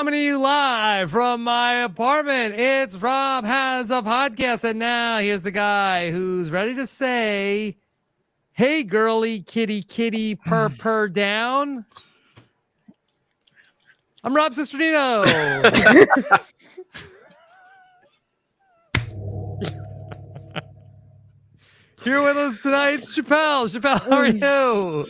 Coming to you live from my apartment. It's Rob Has a Podcast. And now here's the guy who's ready to say, hey, girly, kitty, purr down. I'm Rob Cesternino. Here with us tonight, it's Chappell. Chappell, how are you?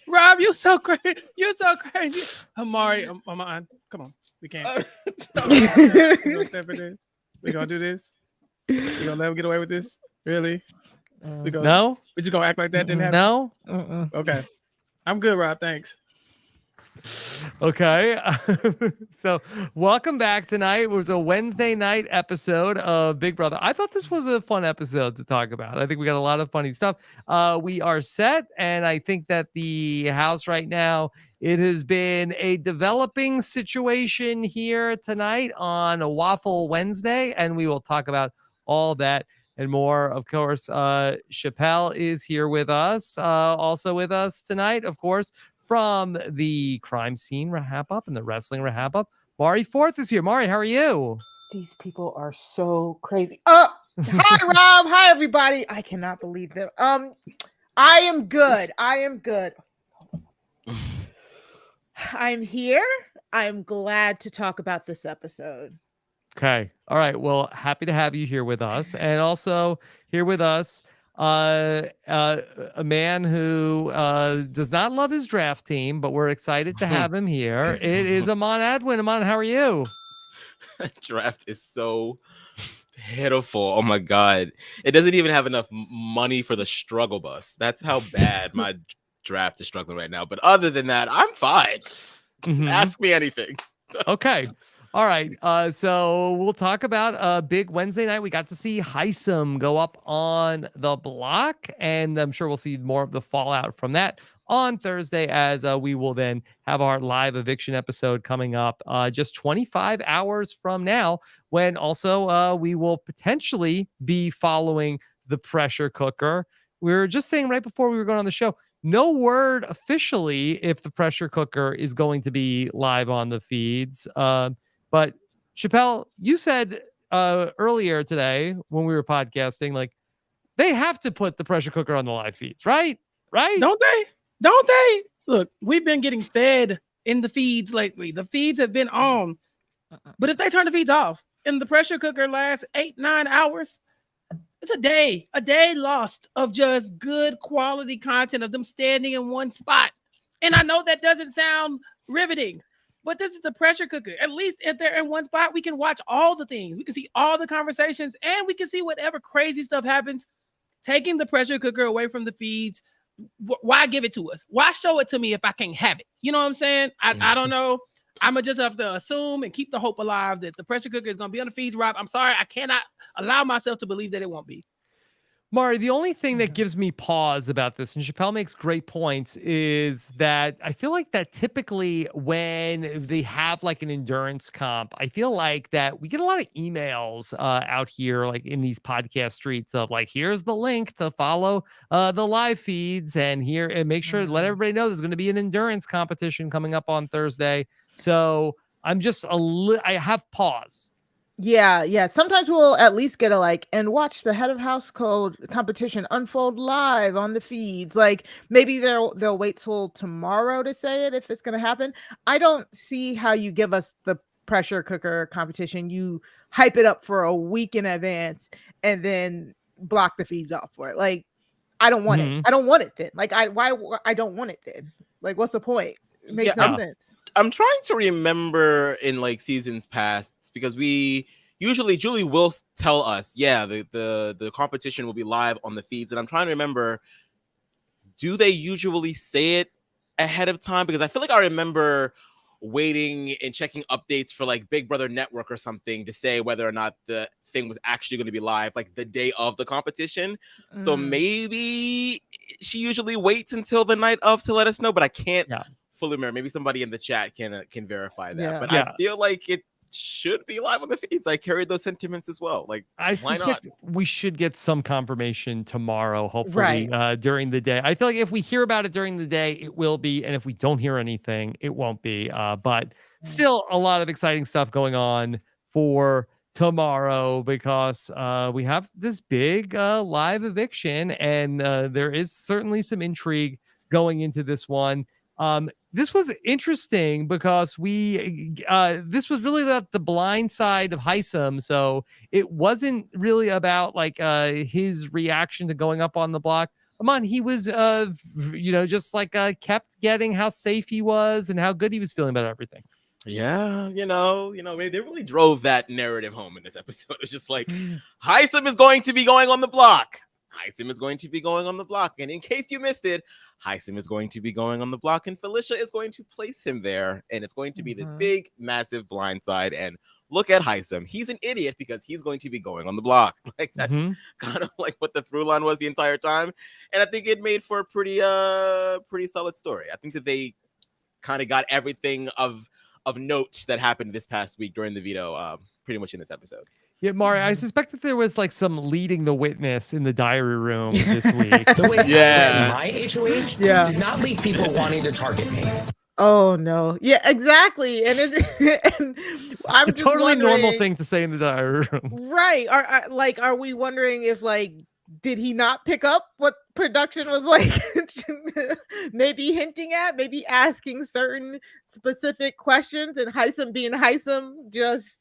Rob, you're so crazy. You're so crazy. Amari, Aman, come on. We can't. We're gonna step in this. We're gonna do this. We're gonna let him get away with this. Really? No? We just gonna act like that didn't happen? No? Okay. I'm good, Rob. Thanks. Okay. So welcome back tonight. It was a Wednesday night episode of Big Brother. I thought this was a fun episode to talk about. I think we got a lot of funny stuff. We are set, and I think that the house right now, it has been a developing situation here tonight on a Waffle Wednesday, and we will talk about all that and more. Of course, Chappell is here with us. Also with us tonight, of course, from the crime scene RHAP Up and the wrestling RHAP Up, Mari Forth is here. Mari, how are you? These people are so crazy. Hi, Rob. Hi, everybody. I cannot believe them. I am good. I'm here. I'm glad to talk about this episode. Okay. All right. Well, happy to have you here with us. And also here with us, a man who does not love his draft team, but we're excited to have him here. It is Aman Adwin. Aman, how are you? Draft is so pitiful. Oh my god, it doesn't even have enough money for the struggle bus. That's how bad my draft is struggling right now. But other than that, I'm fine. Ask me anything. Okay. All right. So we'll talk about a big Wednesday night. We got to see Heisem go up on the block, and I'm sure we'll see more of the fallout from that on Thursday, as we will then have our live eviction episode coming up just 25 hours from now, when also we will potentially be following the pressure cooker. We were just saying right before we were going on the show, no word officially if the pressure cooker is going to be live on the feeds. But Chappell, you said earlier today when we were podcasting, like, they have to put the pressure cooker on the live feeds, right? Right? Don't they? Look, we've been getting fed in the feeds lately. The feeds have been on. But if they turn the feeds off and the pressure cooker lasts 8-9 hours, it's a day lost of just good quality content of them standing in one spot. And I know that doesn't sound riveting, but this is the pressure cooker. At least if they're in one spot, we can watch all the things. We can see all the conversations, and we can see whatever crazy stuff happens. Taking the pressure cooker away from the feeds, why give it to us? Why show it to me if I can't have it? You know what I'm saying? I don't know. I'm going to just have to assume and keep the hope alive that the pressure cooker is going to be on the feeds, Rob. I'm sorry. I cannot allow myself to believe that it won't be. Mari, the only thing that gives me pause about this, and Chappell makes great points, is that I feel like that typically when they have like an endurance comp, I feel like that we get a lot of emails out here, like in these podcast streets of like, here's the link to follow the live feeds, and here, and make sure to let everybody know there's going to be an endurance competition coming up on Thursday. So I'm just I have pause. Yeah. Sometimes we'll at least get a like, and watch the head of house code competition unfold live on the feeds. Like, maybe they'll wait till tomorrow to say it if it's going to happen. I don't see how you give us the pressure cooker competition. You hype it up for a week in advance and then block the feeds off for it. Like, I don't want it. I don't want it then. Like, I don't want it then. Like, what's the point? It makes no sense. I'm trying to remember in like seasons past, because we usually, Julie will tell us, the competition will be live on the feeds. And I'm trying to remember, do they usually say it ahead of time? Because I feel like I remember waiting and checking updates for like Big Brother Network or something to say whether or not the thing was actually going to be live like the day of the competition. So maybe she usually waits until the night of to let us know, but I can't fully remember. Maybe somebody in the chat can verify that. But I feel like it should be live on the feeds. I carried those sentiments as well. Like, I why suspect not? we should get some confirmation tomorrow, hopefully, Right. during the day. I feel like if we hear about it during the day, it will be, and if we don't hear anything, it won't be. But still, a lot of exciting stuff going on for tomorrow because we have this big live eviction, and there is certainly some intrigue going into this one. This was interesting because this was really about the blind side of Heisem, so it wasn't really about like his reaction to going up on the block. Aman, he was just like kept getting how safe he was and how good he was feeling about everything. Yeah, maybe they really drove that narrative home in this episode. It's just like, Heisem is going to be going on the block. Heisem is going to be going on the block. And in case you missed it, Heisem is going to be going on the block, and Felicia is going to place him there. And it's going to be this big, massive blindside. And look at Heisem. He's an idiot because he's going to be going on the block. Like, that's kind of like what the through line was the entire time. And I think it made for a pretty solid story. I think that they kind of got everything of note that happened this past week during the veto pretty much in this episode. Yeah, Mari, I suspect that there was like some leading the witness in the diary room this week. The way Yeah. my HOH Yeah. did not leave people wanting to target me. Oh no. Yeah, exactly. And and I'm A just totally normal wondering- thing to say in the diary room. Right. Are we wondering if like did he not pick up what production was like maybe hinting at, maybe asking certain specific questions, and Heisem being Heisem just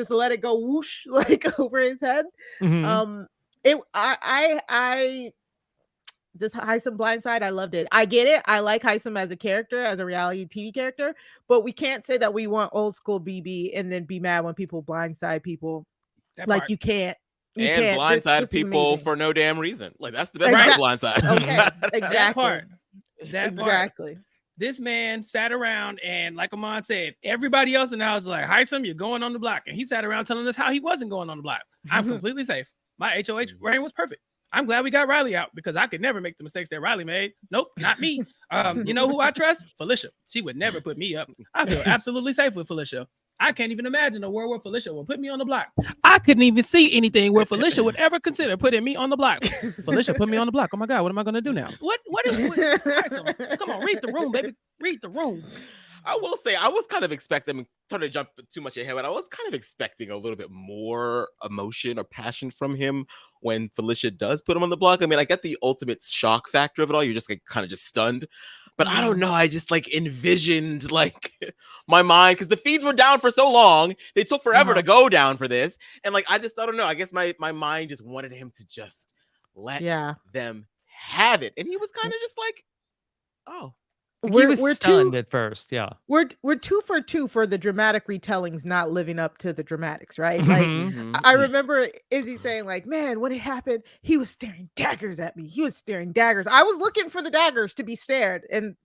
let it go whoosh like over his head. Mhm. This Heisem blindside, I loved it. I get it. I like Heisem as a character, as a reality TV character, but we can't say that we want old school BB and then be mad when people blindside people. That Like part. you can't. You And can't. blindside This is people amazing. for no damn reason. Like, that's the best part of blindside. Okay, that exactly. part. That part. Exactly. This man sat around and, like Aman said, everybody else in the house was like, Heisem, you're going on the block. And he sat around telling us how he wasn't going on the block. I'm completely safe. My HOH reign was perfect. I'm glad we got Riley out because I could never make the mistakes that Riley made. Nope, not me. You know who I trust? Felicia. She would never put me up. I feel absolutely safe with Felicia. I can't even imagine a world where Felicia will put me on the block. I couldn't even see anything where Felicia would ever consider putting me on the block. Felicia put me on the block. Oh my God, what am I gonna do now? What come on, read the room, baby. Read the room. I will say, I was kind of expecting, trying to jump too much ahead, but I was kind of expecting a little bit more emotion or passion from him when Felicia does put him on the block. I mean, I get the ultimate shock factor of it all. You're just like kind of just stunned. But I don't know. I just like envisioned like my mind, because the feeds were down for so long. They took forever to go down for this. And like, I don't know. I guess my mind just wanted him to just let them have it. And he was kind of just like, oh. He was stunned at first, yeah. We're 2 for 2 for the dramatic retellings not living up to the dramatics, right? Like I remember Izzy saying, like, man, when it happened, he was staring daggers at me. He was staring daggers. I was looking for the daggers to be stared. And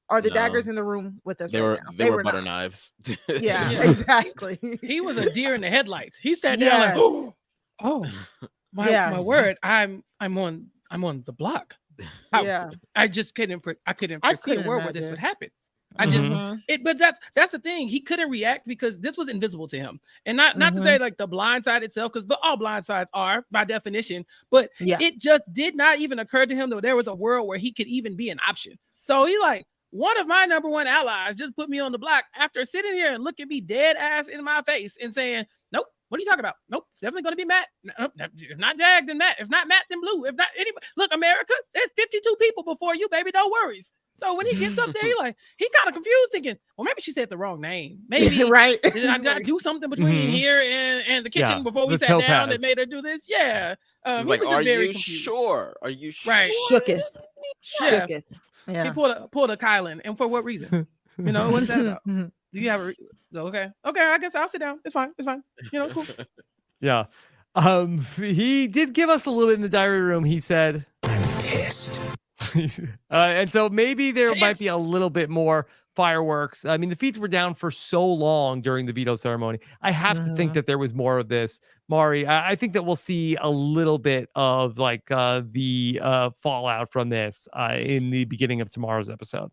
are the daggers in the room with us? They right were now? they were butter knives. Yeah, exactly. He was a deer in the headlights. He sat down like, oh my word, I'm on the block. I just couldn't foresee a world where this would happen. I just but that's the thing. He couldn't react because this was invisible to him. And not to say like the blind side itself, because all blind sides are by definition, but it just did not even occur to him that there was a world where he could even be an option. So he like, one of my number one allies just put me on the block after sitting here and looking me dead ass in my face and saying, nope, what are you talking about? Nope, it's definitely going to be Matt. Nope, if not Jag, then Matt. If not Matt, then Blue. If not anybody. Look, America, there's 52 people before you, baby. No worries. So when he gets up there, he kind of confused, thinking, well, maybe she said the wrong name. Maybe right. Did I do something between here and the kitchen before we sat down that made her do this? Yeah. He's he like, was are very you confused. Sure? Are you sure? Right. Shooketh. Yeah. Shooketh. Yeah. He pulled a Kylan, and for what reason? You know, what is that about? Do you have okay? I guess I'll sit down. It's fine. You know, it's cool. Yeah. He did give us a little bit in the diary room. He said, I'm pissed. and so maybe there might be a little bit more fireworks. I mean, the feeds were down for so long during the veto ceremony. I have to think that there was more of this. Mari, I think that we'll see a little bit of like the fallout from this in the beginning of tomorrow's episode.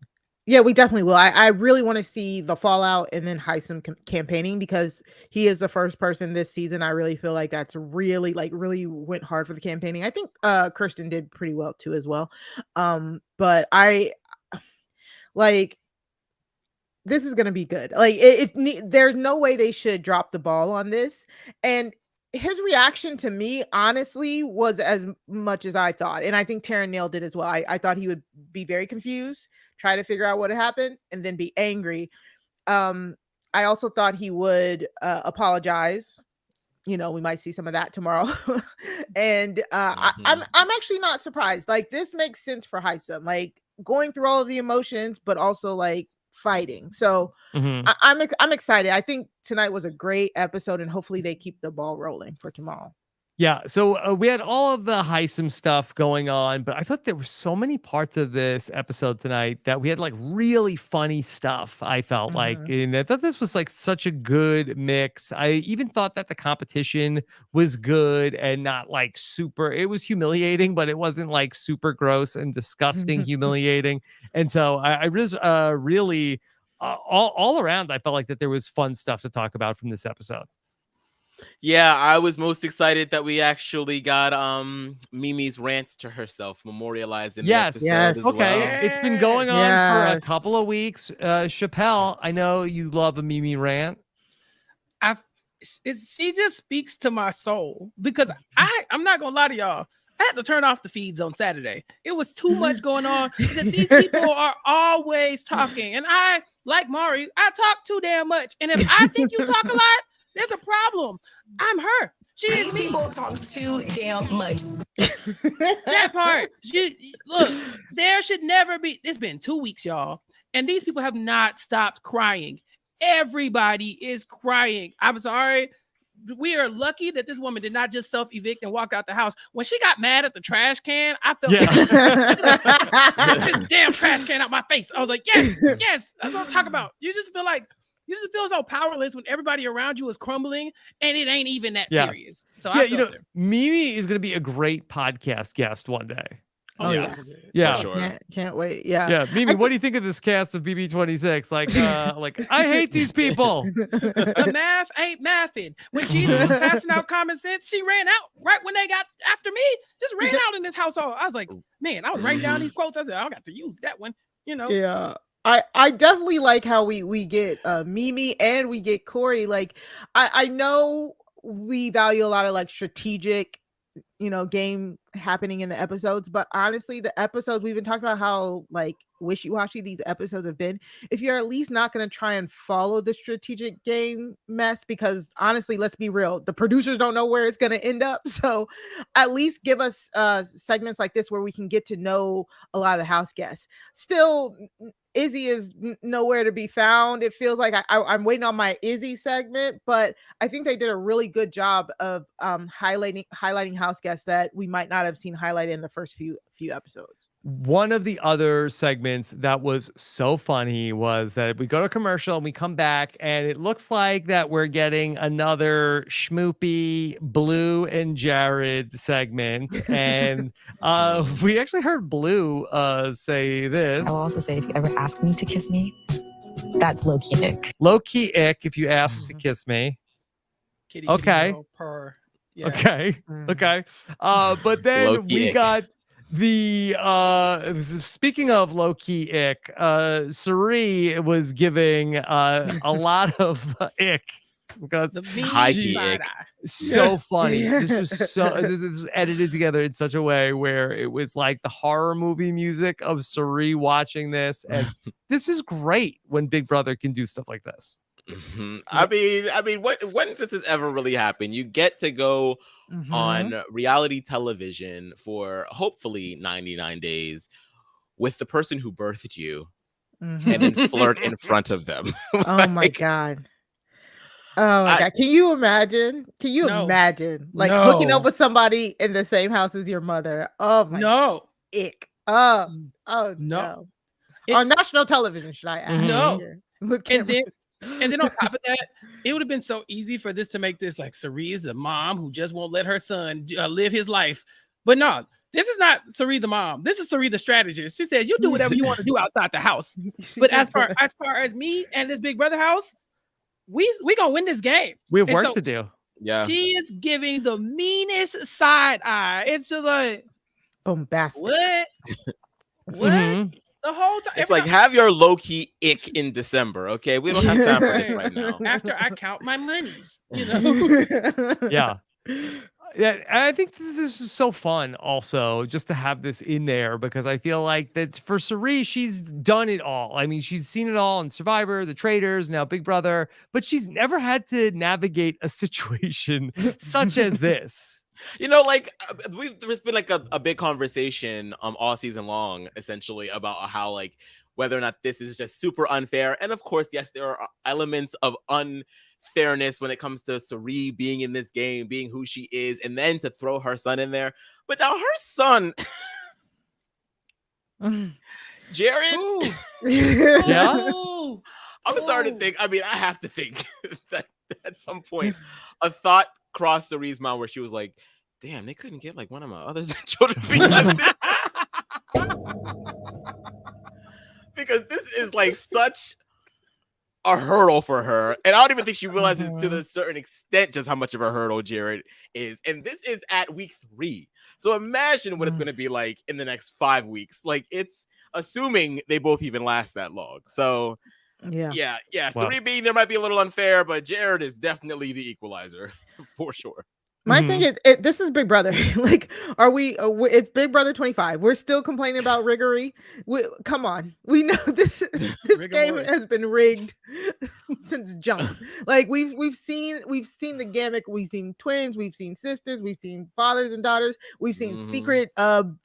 Yeah, we definitely will. I really want to see the fallout and then Heisem campaigning, because he is the first person this season. I really feel like that's really went hard for the campaigning. I think Kirsten did pretty well too as well. But I like this is gonna be good. Like there's no way they should drop the ball on this. And his reaction to me, honestly, was as much as I thought, and I think Taran nailed it as well. I thought he would be very confused, try to figure out what had happened, and then be angry. I also thought he would apologize. You know, we might see some of that tomorrow. And I'm actually not surprised. Like, this makes sense for Heisem, like going through all of the emotions, but also like fighting. So I'm excited. I think tonight was a great episode, and hopefully they keep the ball rolling for tomorrow. Yeah, so we had all of the Heisem stuff going on, but I thought there were so many parts of this episode tonight that we had like really funny stuff. I felt like, and I thought this was like such a good mix. I even thought that the competition was good and not like super. It was humiliating, but it wasn't like super gross and disgusting, humiliating. And so I was really all around. I felt like that there was fun stuff to talk about from this episode. Yeah, I was most excited that we actually got Mimi's rant to herself memorialized in the episode as okay. well. It's been going on for a couple of weeks. Chappell, I know you love a Mimi rant. She just speaks to my soul, because I'm not gonna lie to y'all. I had to turn off the feeds on Saturday. It was too much going on. That these people are always talking, and I, like Mari, I talk too damn much. And if I think you talk a lot, there's a problem. I'm her. She is me. People talk too damn much. That part. Look, there should never be. It's been 2 weeks, y'all, and these people have not stopped crying. Everybody is crying. I'm sorry. We are lucky that this woman did not just self-evict and walk out the house. When she got mad at the trash can, I felt like, this damn trash can out my face. I was like, yes, that's what I'm talking about. You just feel so powerless when everybody around you is crumbling, and it ain't even that serious. So Mimi is going to be a great podcast guest one day. Oh yeah, sure. Can't wait. Yeah. Mimi, what do you think of this cast of BB26? Like I hate these people. The math ain't mathing. When Jesus was passing out common sense, she ran out right when they got after me. Just ran out in this household. I was like, man, I was writing down these quotes. I said, I got to use that one. You know. Yeah. I definitely like how we get Mimi and we get Corey. Like, I know we value a lot of like strategic, game happening in the episodes, but honestly, the episodes we've been talking about how like wishy-washy these episodes have been. If you're at least not going to try and follow the strategic game mess, because honestly, let's be real, the producers don't know where it's going to end up. So at least give us segments like this where we can get to know a lot of the house guests. Still, Izzy is nowhere to be found. It feels like I'm waiting on my Izzy segment, but I think they did a really good job of highlighting house guests that we might not have seen highlighted in the first few episodes. One of the other segments that was so funny was that we go to commercial and we come back, and it looks like that we're getting another schmoopy Blue and Jared segment. And we actually heard Blue say this. I will also say, if you ever ask me to kiss me, that's low-key ick. Low-key ick if you ask to kiss me. Kitty, okay. Purr. Yeah. Okay. Okay. But then Low-key we ick. got the speaking of low-key ick, Sari was giving a lot of ick because high-key ick. So funny. This is edited together in such a way where it was like the horror movie music of Sari watching this, and this is great when Big Brother can do stuff like this. I mean, when does this ever really happen? You get to go on reality television for hopefully 99 days with the person who birthed you, and then flirt in front of them. Oh my god. Oh my god. Can you imagine? Imagine like hooking up with somebody in the same house as your mother? Oh my ick. Oh no. On national television, should I add? No. And then on top of that, it would have been so easy for this to make this like Sari is a mom who just won't let her son live his life. But no, this is not Sari the mom. This is Sari the strategist. She says, you do whatever you want to do outside the house. But as far as me and this big brother house, we gonna win this game. We have And work so to do. Yeah. She is giving the meanest side eye. It's just like bombastic. what? What? Mhm. The whole time. It's like, have your low-key ick in December, okay? We don't have time for this right now. After I count my monies, you know. Yeah. Yeah, I think this is so fun also just to have this in there because I feel like that for Sari, she's done it all. I mean, she's seen it all in Survivor, The Traitors, now Big Brother, but she's never had to navigate a situation such as this. You know, like there's been like a big conversation all season long, essentially, about how like whether or not this is just super unfair. And of course, yes, there are elements of unfairness when it comes to Sari being in this game, being who she is, and then to throw her son in there. But now her son, Jared, Yeah. I'm starting to think. I mean, I have to think that at some point a thought crossed Sari's mind where she was like, "Damn, they couldn't get like one of my other children because this is like such a hurdle for her, and I don't even think she realizes to a certain extent just how much of a hurdle Jared is. And this is at week 3, so imagine what it's going to be like in the next 5 weeks. Like it's assuming they both even last that long. So. Yeah. Wow. Sari being there might be a little unfair, but Jared is definitely the equalizer for sure. My thing is, this is Big Brother. Like, it's Big Brother 25. We're still complaining about riggery. Come on, we know this game has been rigged since jump. Like we've seen the gimmick. We've seen twins. We've seen sisters. We've seen fathers and daughters. We've seen secret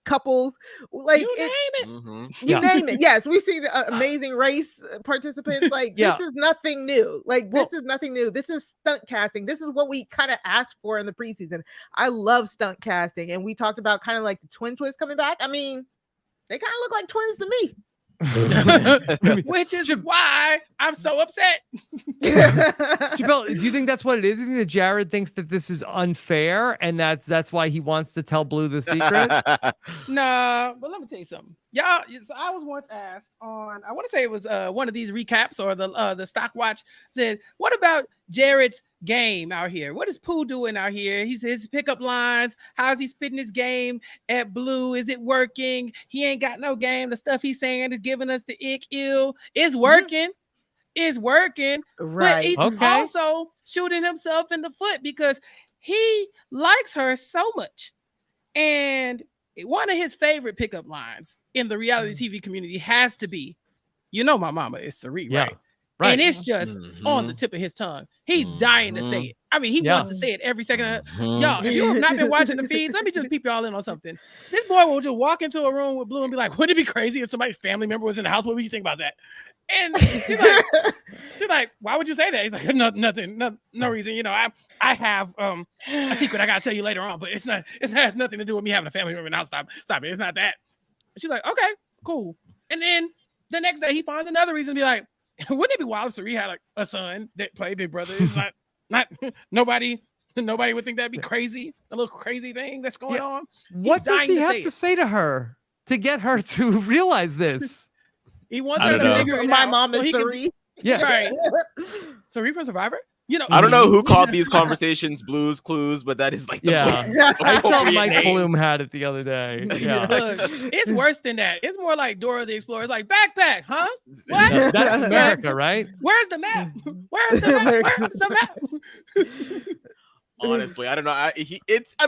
couples. Like you name it. Yes, we've seen amazing race participants. Like this is nothing new. Like this is nothing new. This is stunt casting. This is what we kind of asked for in the preseason. I love stunt casting, and we talked about kind of like the twin twist coming back. I mean, they kind of look like twins to me. Which is why I'm so upset. Chappell, do you think that's what it is? Do you think that Jared thinks that this is unfair and that's why he wants to tell Blue the secret? Nah, but let me tell you something. Y'all, so I was once asked on, I want to say it was one of these recaps or the Stockwatch said, what about Jared's game out here? What is Pooh doing out here? His pickup lines. How's he spitting his game at Blue? Is it working? He ain't got no game. The stuff he's saying is giving us the ick ill. It's working. It's working. Right. But he's also shooting himself in the foot because he likes her so much. And one of his favorite pickup lines in the reality TV community has to be, you know, my mama is Sari, right? Right. And it's just on the tip of his tongue. He's dying to say it. I mean, he wants to say it every second. Y'all, if you have not been watching the feeds, let me just peep y'all in on something. This boy will just walk into a room with Blue and be like, wouldn't it be crazy if somebody's family member was in the house? What would you think about that? And she's like, why would you say that? He's like, nothing, no reason. You know, I have a secret I gotta tell you later on, but it has nothing to do with me having a family member in the house. Stop it. It's not that. And she's like, okay, cool. And then the next day he finds another reason to be like, wouldn't it be wild if Sari had like a son that played Big Brother? It's not nobody would think that'd be crazy. A little crazy thing that's going on. What does he have to say to her to get her to realize this? He wants her to figure it My out. mom is Sari. Yeah. Right. Sari from Survivor? You know, I don't know who called these conversations Blues Clues, but that is like the most I saw appropriate Mike name. Bloom had it the other day. Yeah. Look, it's worse than that. It's more like Dora the Explorer. It's like backpack, huh? What? That's America, right? Where's the map? Where's the map? Honestly, I don't know. I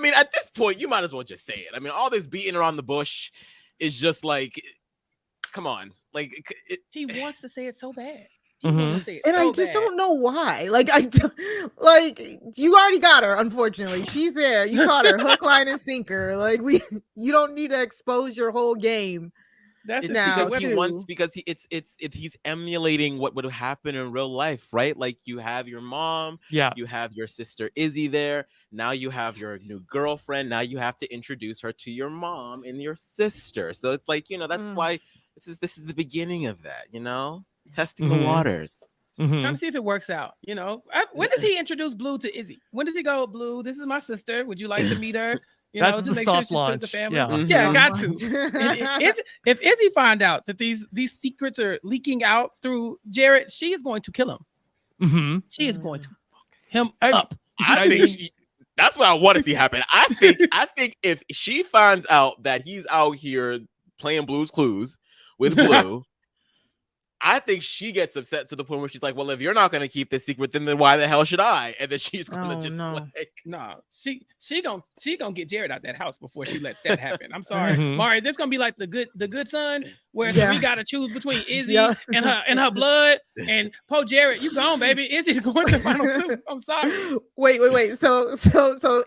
mean, at this point, you might as well just say it. I mean, all this beating around the bush is just like, come on. Like he wants to say it so bad. And I just don't know why. Like you already got her. Unfortunately, she's there. You caught her hook, line, and sinker. Like you don't need to expose your whole game. That's now because he's emulating what would happen in real life, right? Like you have your mom, you have your sister Izzy there. Now you have your new girlfriend. Now you have to introduce her to your mom and your sister. So it's like, you know, that's why this is the beginning of that, you know. Testing the waters. Trying to see if it works out. You know, when does he introduce Blue to Izzy? When does he go, Blue, this is my sister. Would you like to meet her? You know, That's to the make sure soft she's good with launch. the family. Yeah. Mhm. Yeah, got to. And if Izzy find out that these secrets are leaking out through Jared, she is going to kill him. Mm-hmm. She is going to fuck him I- up. I think that's what I want to see happen. I think if she finds out that he's out here playing Blue's Clues with Blue, I think she gets upset to the point where she's like, "Well, if you're not going to keep this secret, then why the hell should I?" And then she's going to like, No, she gonna get Jared out that house before she lets that happen. I'm sorry, Mhm. Mari. This gonna be like the good son, where Yeah. we gotta choose between Izzy Yeah. and her blood and Poe Jared. You gone, baby. Izzy's going to final two. I'm sorry. Wait. So is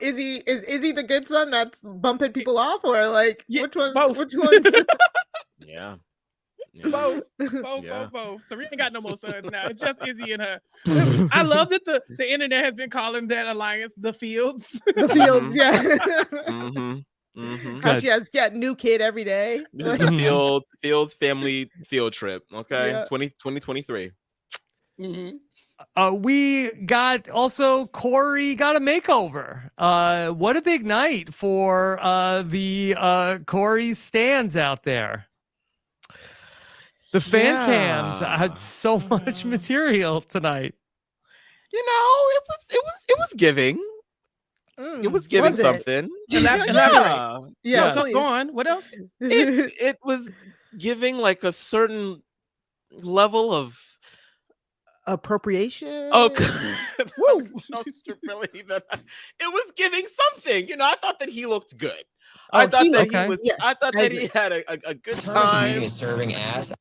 Izzy the good son that's bumping people off, or like Yeah, which one? both. Which one's yeah. Both. Serena ain't got no more sons now. It's just Izzy and her. I love that the internet has been calling that alliance the Fields. the Fields? Yeah. Mm-hmm. Mm-hmm. How she has got new kid every day. This is the Fields family field trip. Okay, Yeah. 2023. Mhm. We got also Corey got a makeover. What a big night for the Corey stands out there. The fan cams had so much material tonight. You know, it was giving. It was giving Was it? something. Elaborate. Yeah, Go please. on. What else? It was giving like a certain level of Appropriation. Woo! Really, it was giving something. You know, I thought that he looked good. I thought that okay. he was. Yes, I thought I that he agree. had a good Using time. a serving ass.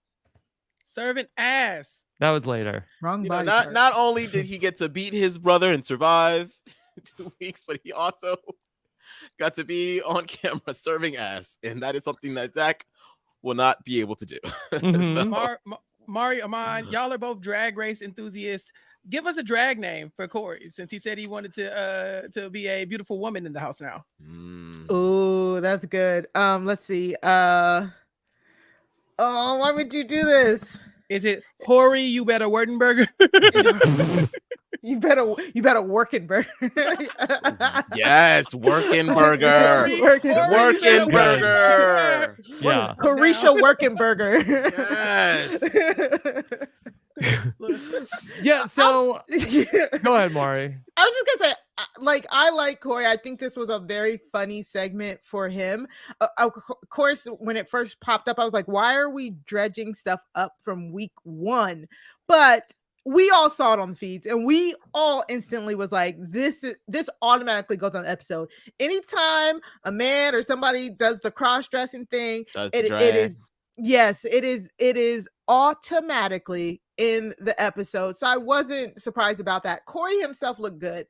Serving ass. That was later. Wrong You know, body. not part. not only did he get to beat his brother and survive 2 weeks, but he also got to be on camera serving ass, and that is something that Zach will not be able to do. Mhm. So- Mari, Aman, y'all are both drag race enthusiasts. Give us a drag name for Corey, since he said he wanted to be a beautiful woman in the house now. Mm. Oh, that's good. Let's see. Why would you do this? Is it Hori? You better Werdenberger. You better work it, burger. Yes, working burger. Working burger. Yeah. Carisha working burger. Yes. Yeah. So go ahead, Mari. I was just gonna say, like, I like Corey. I think this was a very funny segment for him. Of course, when it first popped up, I was like, why are we dredging stuff up from week 1? But we all saw it on the feeds, and we all instantly was like, this automatically goes on the episode. Anytime a man or somebody does the cross-dressing thing, it is automatically in the episode. So I wasn't surprised about that. Corey himself looked good.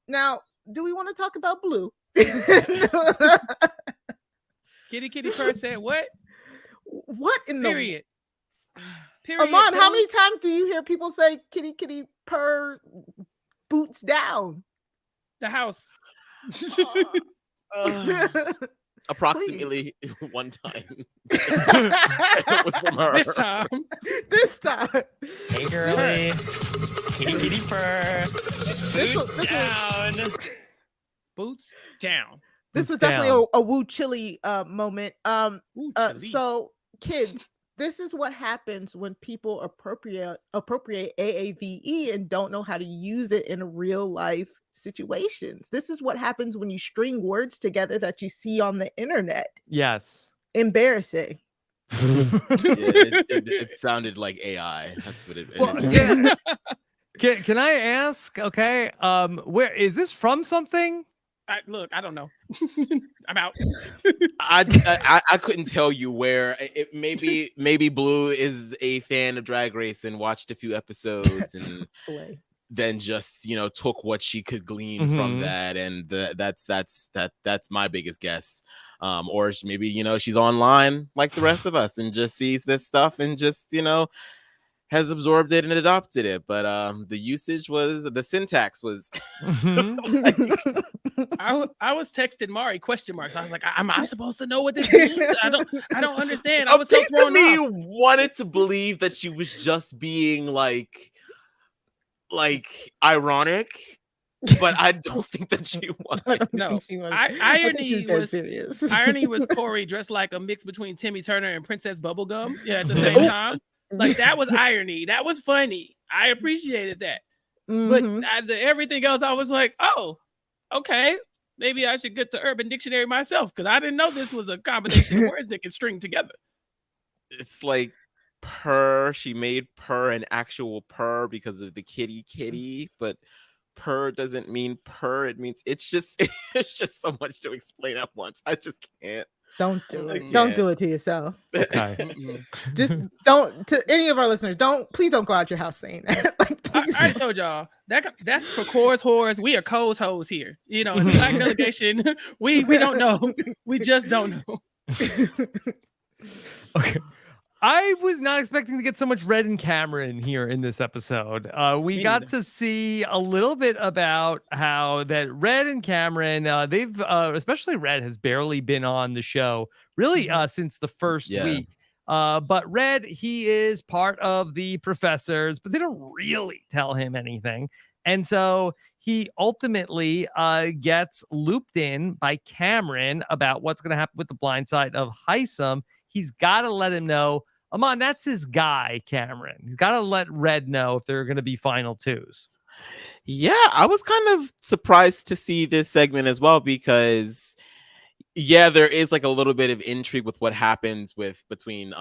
Now, do we want to talk about Blue? Kitty Purr said what? What in Period. the Aman, how many times do you hear people say kitty purr boots down? The house. Approximately one time. It was from her. This time. This time. Hey, girly. Kitty fur. Boots down. Boots down. This was Down. definitely a woo chili moment. Ooh, chili. So kids, this is what happens when people appropriate AAVE and don't know how to use it in real life situations. This is what happens when you string words together that you see on the internet. Yes. Embarrassing. It sounded like AI. That's what it is. Well, can I ask? Okay. Where is this from? Something? Look, I don't know. I'm out. I couldn't tell you where. It maybe Blue is a fan of Drag Race and watched a few episodes and Slay. then just took what she could glean from that, and that's my biggest guess. Or maybe she's online like the rest of us and just sees this stuff and just has absorbed it and adopted it. But the syntax was I was texting Mari question marks. I was like, am I supposed to know what this means? I don't understand. I was so piece of thrown me off. wanted to believe that she was just being like ironic, but I don't think that she won. No, she was. irony dead was serious. irony was Corey dressed like a mix between Timmy Turner and Princess Bubblegum at the same time. Like that was irony. That was funny. I appreciated that. But everything else, I was like, oh, okay. Maybe I should get to Urban Dictionary myself because I didn't know this was a combination of words that can string together. It's like purr. She made purr an actual purr because of the kitty, but purr doesn't mean purr. It means it's just so much to explain at once. I just can't. Don't do it. Don't do it to yourself. Okay. Just don't. To any of our listeners, please don't go out your house saying that. Like, I told y'all that's for Core's whores. We are Cole's hoes here. You know, in the Black delegation, we don't know. We just don't know. Okay. I was not expecting to get so much Red and Cameron here in this episode. We got to see a little bit about how that Red and Cameron, they've, especially Red, has barely been on the show really since the first week. But Red, he is part of the professors, but they don't really tell him anything. And so he ultimately gets looped in by Cameron about what's going to happen with the blindside of Hisam. He's got to let him know, Aman, that's his guy, Cameron. He's got to let Red know if they're going to be final twos. Yeah, I was kind of surprised to see this segment as well because, there is like a little bit of intrigue with what happens between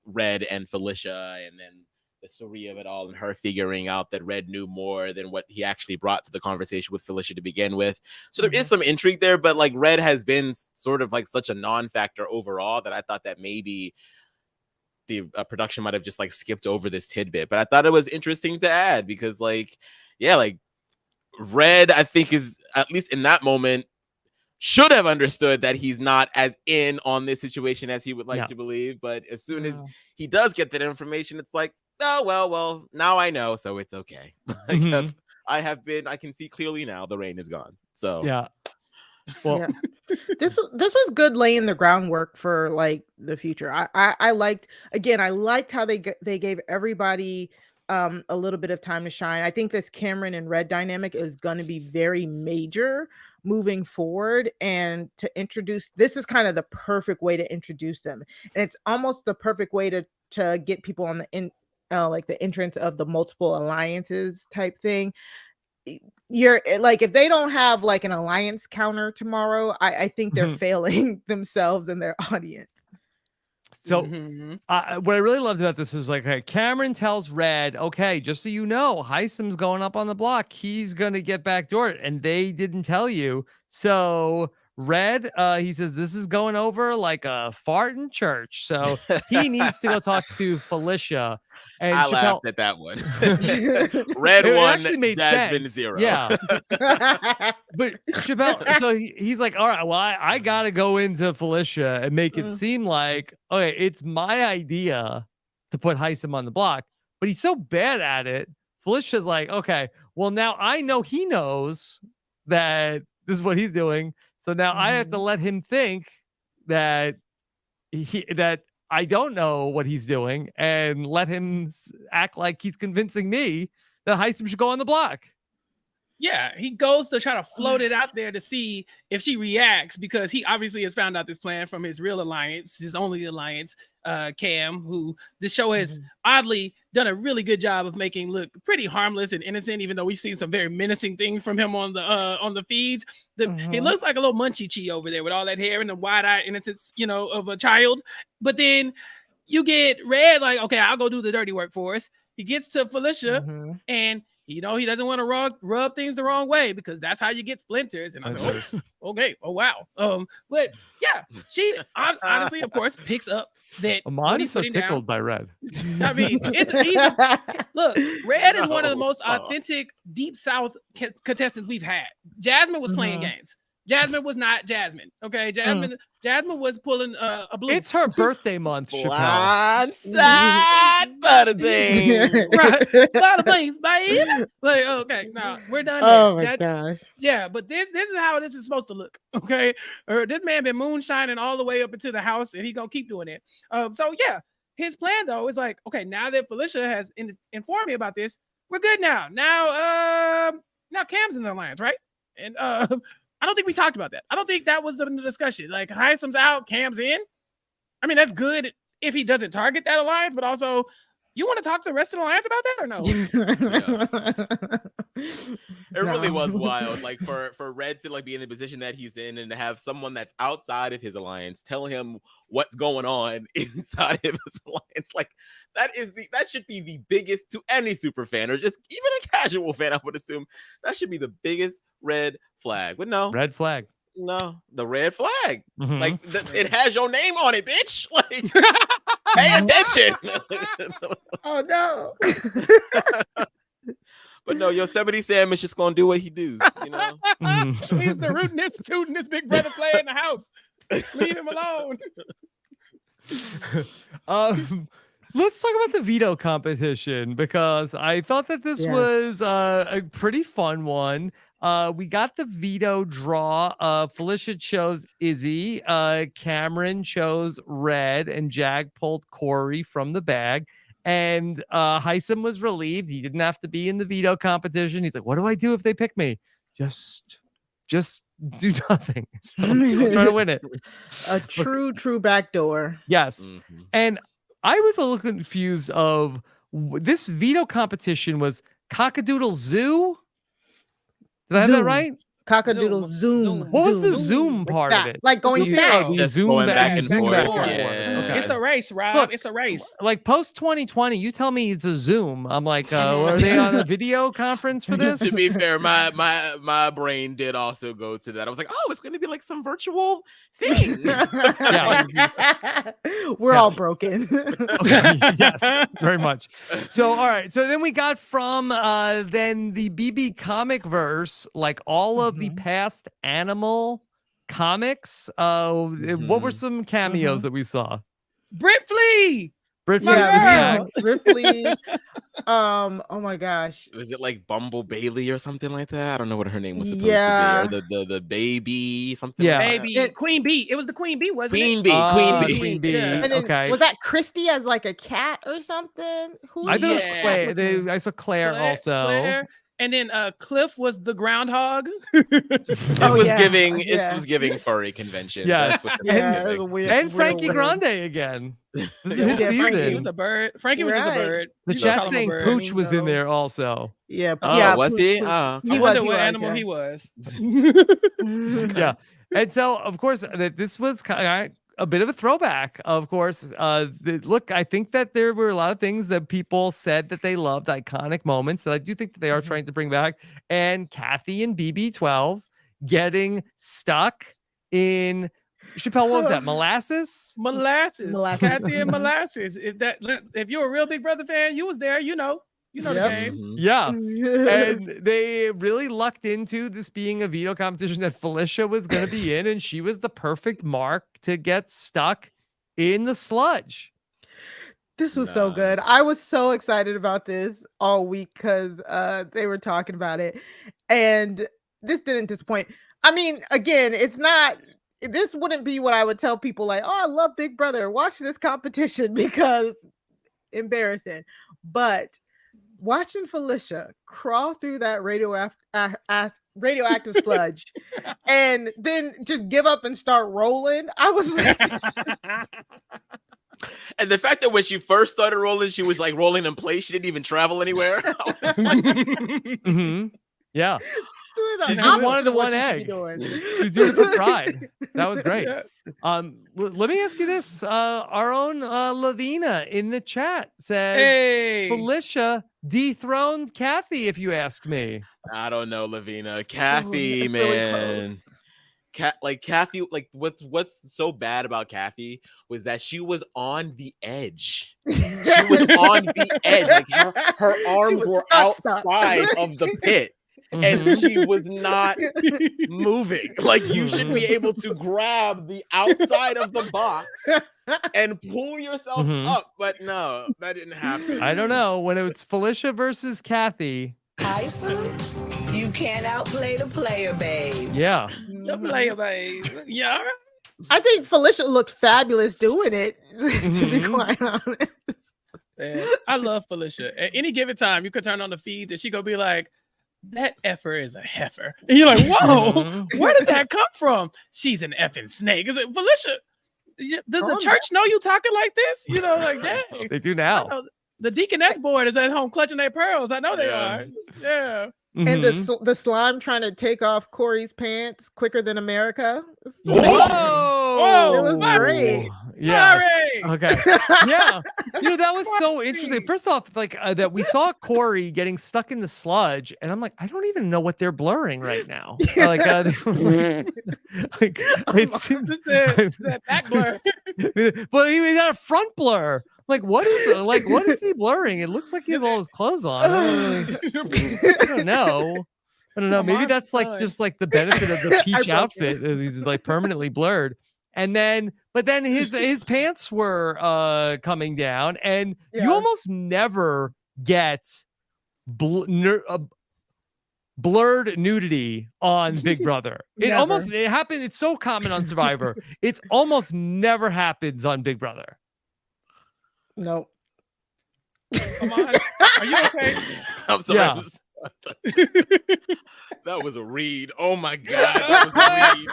Red and Felicia, and then the story of it all and her figuring out that Red knew more than what he actually brought to the conversation with Felicia to begin with. So there is some intrigue there, but like Red has been sort of like such a non-factor overall that I thought that maybe the production might have just like skipped over this tidbit. But I thought it was interesting to add because like Red, I think, is at least in that moment should have understood that he's not as in on this situation as he would like to believe. But as soon as he does get that information, it's like, oh, well, now I know, so it's okay. I can see clearly now the rain is gone. So well, this was good laying the groundwork for like the future. I liked how they gave everybody a little bit of time to shine. I think this Cameron and Red dynamic is going to be very major moving forward, and to introduce this is kind of the perfect way to introduce them, and it's almost the perfect way to get people on the like the entrance of the multiple alliances type thing. You're like, if they don't have like an alliance counter tomorrow, I think they're failing themselves and their audience. So what I really loved about this was like, okay, Cameron tells Red, okay, just so you know, Hisam's going up on the block. He's going to get backdoor it. And they didn't tell you. So Red, he says, this is going over like a fart in church. So he needs to go talk to Felicia. And I Chappell... laughed at that one. Red it 1, actually made Jasmine sense. 0. Yeah. But Chappell, so he's like, all right, well, I got to go into Felicia and make it seem like, okay, it's my idea to put Hisam on the block. But he's so bad at it. Felicia's like, okay, well, now I know he knows that this is what he's doing. So now I have to let him think that that I don't know what he's doing and let him act like he's convincing me that Hisam should go on the block. Yeah, he goes to try to float it out there to see if she reacts, because he obviously has found out this plan from his real alliance, his only alliance, Cam, who this show has oddly done a really good job of making look pretty harmless and innocent, even though we've seen some very menacing things from him on the feeds. He looks like a little munchie chi over there with all that hair and the wide-eyed innocence, of a child. But then you get Red like, okay, I'll go do the dirty work for us. He gets to Felicia and he doesn't want to rub things the wrong way, because that's how you get splinters. And I said, okay, oh wow. But yeah, she honestly, of course, picks up that. Aman is so tickled by Red. I mean, look, Red is one of the most authentic Deep South contestants we've had. Jasmine was playing games. Jasmine was not Jasmine. Okay, Jasmine was pulling a blue. It's her birthday month, Chappell. Blindside, butterbean. Right, butterbeans, baby. Like, okay, now we're done. Oh my gosh. Yeah, but this is how this is supposed to look. Okay, or this man been moonshining all the way up into the house, and he's gonna keep doing it. So yeah, his plan though is like, okay, now that Felicia has informed me about this, we're good now. Now, Now Cam's in the alliance, right? And I don't think we talked about that. I don't think that was in the discussion. Like Hisam's out, Cam's in. I mean, that's good if he doesn't target that alliance, but also, you want to talk to the rest of the alliance about that or no? It really was wild, like for Red to like be in the position that he's in and to have someone that's outside of his alliance tell him what's going on inside of his alliance. Like that should be the biggest to any super fan or just even a casual fan. I would assume that should be the biggest red flag. But no, Red flag. No, the red flag. Mhm. Like it has your name on it, bitch. Like pay attention. Oh no. But no, Yosemite Sam is just gonna do what he does, you know. Mhm. He's the rootin' institute and this big brother play in the house. Leave him alone. Let's talk about the veto competition because I thought that this Yes. was a pretty fun one. We got the veto draw. Felicia chose Izzy. Cameron chose Red, and Jag pulled Corey from the bag. And Hisam was relieved. He didn't have to be in the veto competition. He's like, what do I do if they pick me? Just do nothing. I'm trying to win it. A true backdoor. Yes. Mhm. And I was a little confused of this veto competition was Cockadoodle Zoo. Did I have that Zoom. right? Cockadoodle Zoom. zoom. What was the zoom. Zoom part of That, it? like going So you- fast. oh, you Just zoom going back, back and zoom forth, back. yeah. Okay. It's a race, Rob. Look, It's a race. Like post 2020, you tell me it's a Zoom. I'm like, are they on a video conference for this? To be fair, my brain did also go to that. I was like, oh, it's gonna be like some virtual thing. We're Yeah. all broken. Okay, yes, very much. So, all right. So then we got from then the BB comic verse, like all of the past animal comics. What were some cameos that we saw? Brit Flea. Brit My Flea was yeah, back. Ripley. Oh my gosh. Was it like Bumble Bailey or something like that? I don't know what her name was supposed Yeah. to be, or the baby something. Yeah. like that. Baby. Queen Bee. It was the Queen Bee, wasn't Queen it? Bee, Ah, Queen Bee. Queen Bee. Yeah. And then, Okay. was that Christy as like a cat or something? Who I thought it was Yeah. Claire. I saw Claire also. Claire. And then Cliff was the groundhog. It Oh, was yeah, giving. yeah. It was giving furry convention. Yes. That's what it was Yeah, it was giving. a weird. And real Frankie weird. Grande again. This is Yeah, his Frankie Frankie season. was a bird. Frankie was just a Right. bird. The You can call chat him a saying bird. Pooch was in Flamingo. there also. Yeah, Oh, yeah. was he? Pooch. Oh, I He wonder was, what he animal was, he was. Yeah. And so, of course, that this was kind of a bit of a throwback. Of course, look, I think that there were a lot of things that people said that they loved, iconic moments that I do think that they are trying to bring back. And Kathy and BB12 getting stuck in Chappelle. What was that? Molasses? Molasses. Molasses. Kathy and Molasses. If you're a real Big Brother fan, you was there. You know the Yep. game. Mhm. Yeah. And they really lucked into this being a veto competition that Felicia was going to be in, and she was the perfect mark to get stuck in the sludge. This was so Nah. good. I was so excited about this all week because they were talking about it, and this didn't disappoint. I mean, again, it's not. This wouldn't be what I would tell people like, "Oh, I love Big Brother. Watch this competition," because embarrassing. But watching Felicia crawl through that radioactive sludge and then just give up and start rolling, I was like, And the fact that when she first started rolling, she was like rolling in place. She didn't even travel anywhere. I was like, Mhm. Yeah. doing the She just opposite wanted the of what one you should be egg. doing. She was doing it for pride. That was great. Yeah. Let me ask you this. Our own Lavina in the chat says Hey. Felicia dethroned Kathy, if you ask me. I don't know, Lavina. Kathy, it's really man. close. Kathy, like what's so bad about Kathy was that she was on the edge. She was on the edge. Like her arms was were stuck. outside of the pit. Mhm. And she was not moving. Like you should be able to grab the outside of the box and pull yourself Mhm. up, but no, that didn't happen. I don't know. When it's Felicia versus Kathy, Hisam, you can't outplay the player, babe. yeah. The player, babe. Yeah. I think Felicia looked fabulous doing it, to be Mhm. quite honest. Man, I love Felicia. At any given time, you could turn on the feeds and she gonna be like, that effer is a heifer. And you're like, whoa, Mhm. where did that come from? She's an effing snake. Is it Felicia? Does the church know you talking like this? You know, like that. They do now. The deaconess board is at home clutching their pearls. I know they are. Yeah. And Mhm. the slime trying to take off Corey's pants quicker than America. Whoa! It was great. Yeah. Sorry. Okay. Yeah. That was so interesting. First off, like that we saw Corey getting stuck in the sludge, and I'm like, I don't even know what they're blurring right now. Like, it seems, that back blur. but he got a front blur. Like, what is he blurring? It looks like he has all his clothes on. I don't know. Maybe that's like just like the benefit of the peach outfit. He's like permanently blurred. But then his pants were coming down, and you almost never get blurred nudity on Big Brother. It happened. It's so common on Survivor. It's almost never happens on Big Brother. Nope. Come on. Are you okay? I'm sorry. Yeah. That was a read. Oh my god, that was a read.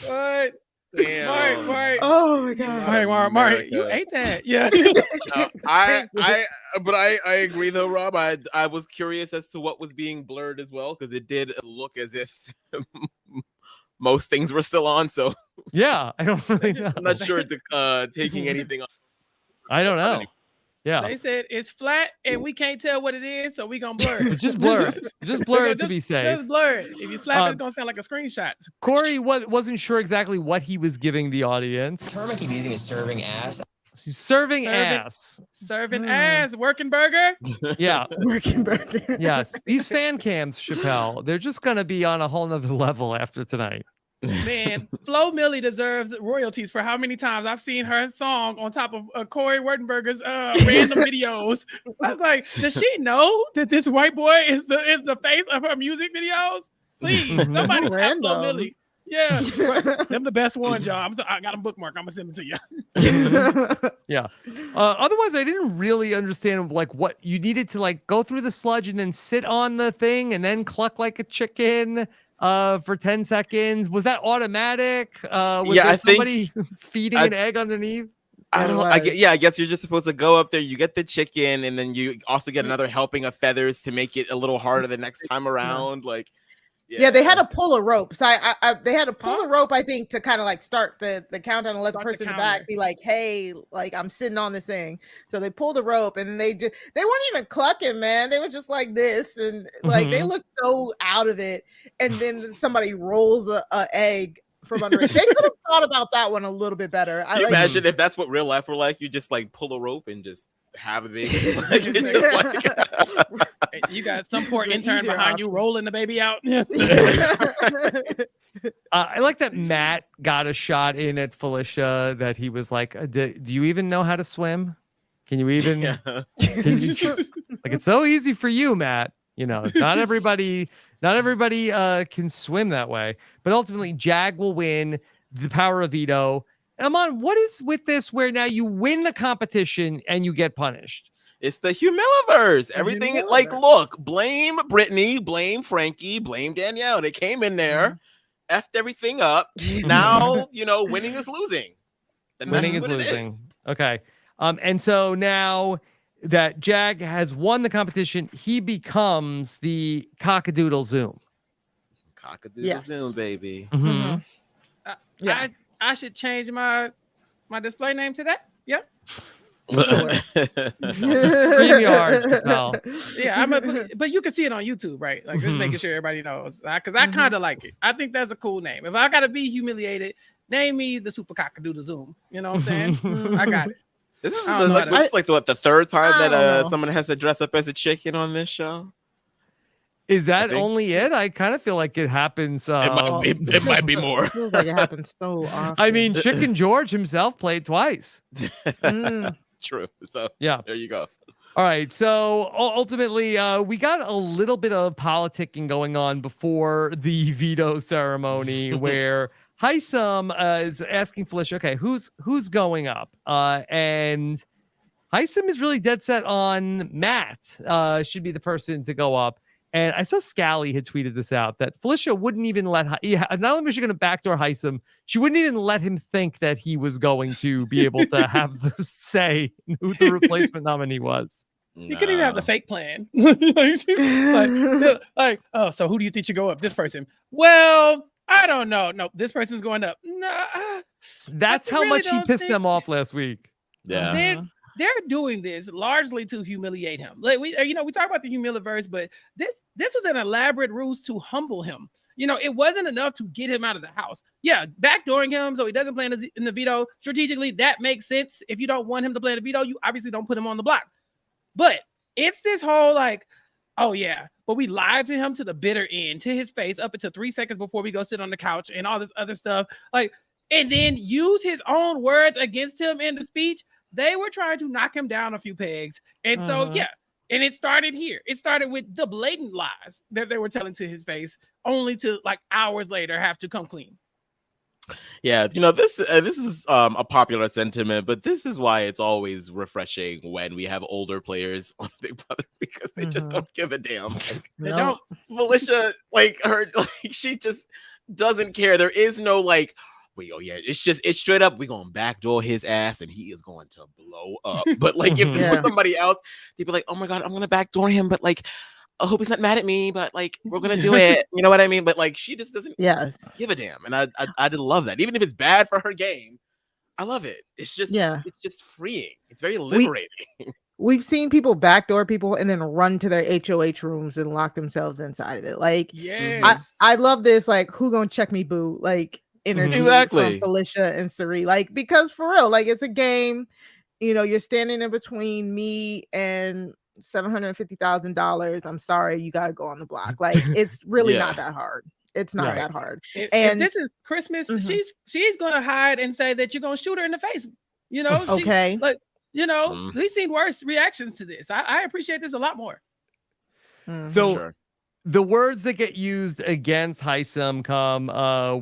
What? Damn. Mark. Oh my god. Mark, you ate that. Yeah. I agree though, Rob. I was curious as to what was being blurred as well, because it did look as if most things were still on. So yeah, I don't really know. I'm not sure taking anything off. I don't know. Yeah. They said it's flat and we can't tell what it is, so we gonna blur it. Just blur it. Just blur it to be safe. Just blur it. If you slap it, it's gonna sound like a screenshot. Corey wasn't sure exactly what he was giving the audience. The term I keep using is serving ass. She's serving ass. Serving ass, working burger. Yeah. Working burger. Yes. These fan cams, Chappell, they're just gonna be on a whole nother level after tonight. Man, Flo Millie deserves royalties for how many times I've seen her song on top of Corey Wertenberger's random videos. I was like, does she know that this white boy is the face of her music videos? Please, somebody tap Flo Millie. Yeah, them the best ones, y'all. I got them bookmarked. I'm gonna send them to you. Yeah. Otherwise, I didn't really understand like what you needed to like go through the sludge and then sit on the thing and then cluck like a chicken for 10 seconds. Was that automatic? Was there somebody feeding an egg underneath? I don't know. I guess you're just supposed to go up there, you get the chicken, and then you also get another helping of feathers to make it a little harder the next time around. Like yeah, they had to pull a rope. So they had to pull a rope, I think, to kind of like start the countdown and let the person in the back be like, hey, like I'm sitting on this thing. So they pulled the rope and they weren't even clucking, man. They were just like this, and like they looked so out of it. And then somebody rolls a egg from under it. They could have thought about that one a little bit better. Can you imagine if that's what real life were like? You just like pull a rope and just have a baby. Like, it's just like you got some poor intern behind you rolling the baby out. I like that Matt got a shot in at Felicia that he was like, do you even know how to swim? Can you even like it's so easy for you, Matt. Not everybody can swim that way. But ultimately, Jag will win the power of veto. Aman, what is with this where now you win the competition and you get punished? It's the Humiliverse. Everything like, look, blame Brittany, blame Frankie, blame Danielle. They came in there, effed everything up. Now, winning is losing. Winning is losing. Okay. And so now that Jag has won the competition, he becomes the Cockadoodle Zoom. Cockadoodle Zoom, baby. Mm-hmm. Yeah. I should change my display name to that. Yeah. It's a StreamYard. Yeah, but you can see it on YouTube, right? Like just making sure everybody knows, because I kind of like it. I think that's a cool name. If I gotta be humiliated, name me the Super Cockadoodle Zoom. You know what I'm saying? I got it. This is the third time that someone has to dress up as a chicken on this show. Is that only it? I kind of feel like it happens. It might be more. Feels like it happens so often. I mean, Chicken George himself played twice. True. So yeah, there you go. All right. So ultimately, we got a little bit of politicking going on before the veto ceremony, where Hisam is asking Felicia, "Okay, who's going up?" And Hisam is really dead set on Matt should be the person to go up. And I saw Scally had tweeted this out that Felicia wouldn't even let not only was she going to backdoor Heisem, she wouldn't even let him think that he was going to be able to have the say who the replacement nominee was. You couldn't even have the fake plan. like, oh, so who do you think should go up? This person. Well, I don't know. No, this person's going up. Nah. That's how much he pissed them off last week. Yeah. They're doing this largely to humiliate him. Like we talk about the humiliverse, but this was an elaborate ruse to humble him. It wasn't enough to get him out of the house. Yeah, backdooring him so he doesn't play in the veto strategically, that makes sense. If you don't want him to play in the veto, you obviously don't put him on the block. But it's this whole like, oh yeah, but we lied to him to the bitter end, to his face, up until 3 seconds before we go sit on the couch and all this other stuff. Like, and then use his own words against him in the speech. They were trying to knock him down a few pegs. And so, yeah. And it started here. It started with the blatant lies that they were telling to his face, only to like hours later have to come clean. Yeah, this is a popular sentiment, but this is why it's always refreshing when we have older players on Big Brother, because they just don't give a damn. Like, They don't. Felicia, she just doesn't care. There is no like, wait, oh yeah, it's straight up, we're gonna backdoor his ass and he is going to blow up. But like if it was somebody else, they'd be like, oh my god, I'm gonna backdoor him, but like I hope he's not mad at me, but like we're gonna do it. You know what I mean? But like she just doesn't give a damn. And I did love that. Even if it's bad for her game, I love it. It's just freeing. It's very liberating. We've seen people backdoor people and then run to their HOH rooms and lock themselves inside of it. Like, I love this, like, who gonna check me, boo? Like energy from Felicia and Sari. Like, because for real, like it's a game, you're standing in between me and $750,000. I'm sorry, you gotta go on the block. Like, it's really not that hard. It's not that hard. If this is Christmas, she's gonna hide and say that you're gonna shoot her in the face. Okay. We've seen worse reactions to this. I appreciate this a lot more. So the words that get used against Heisem come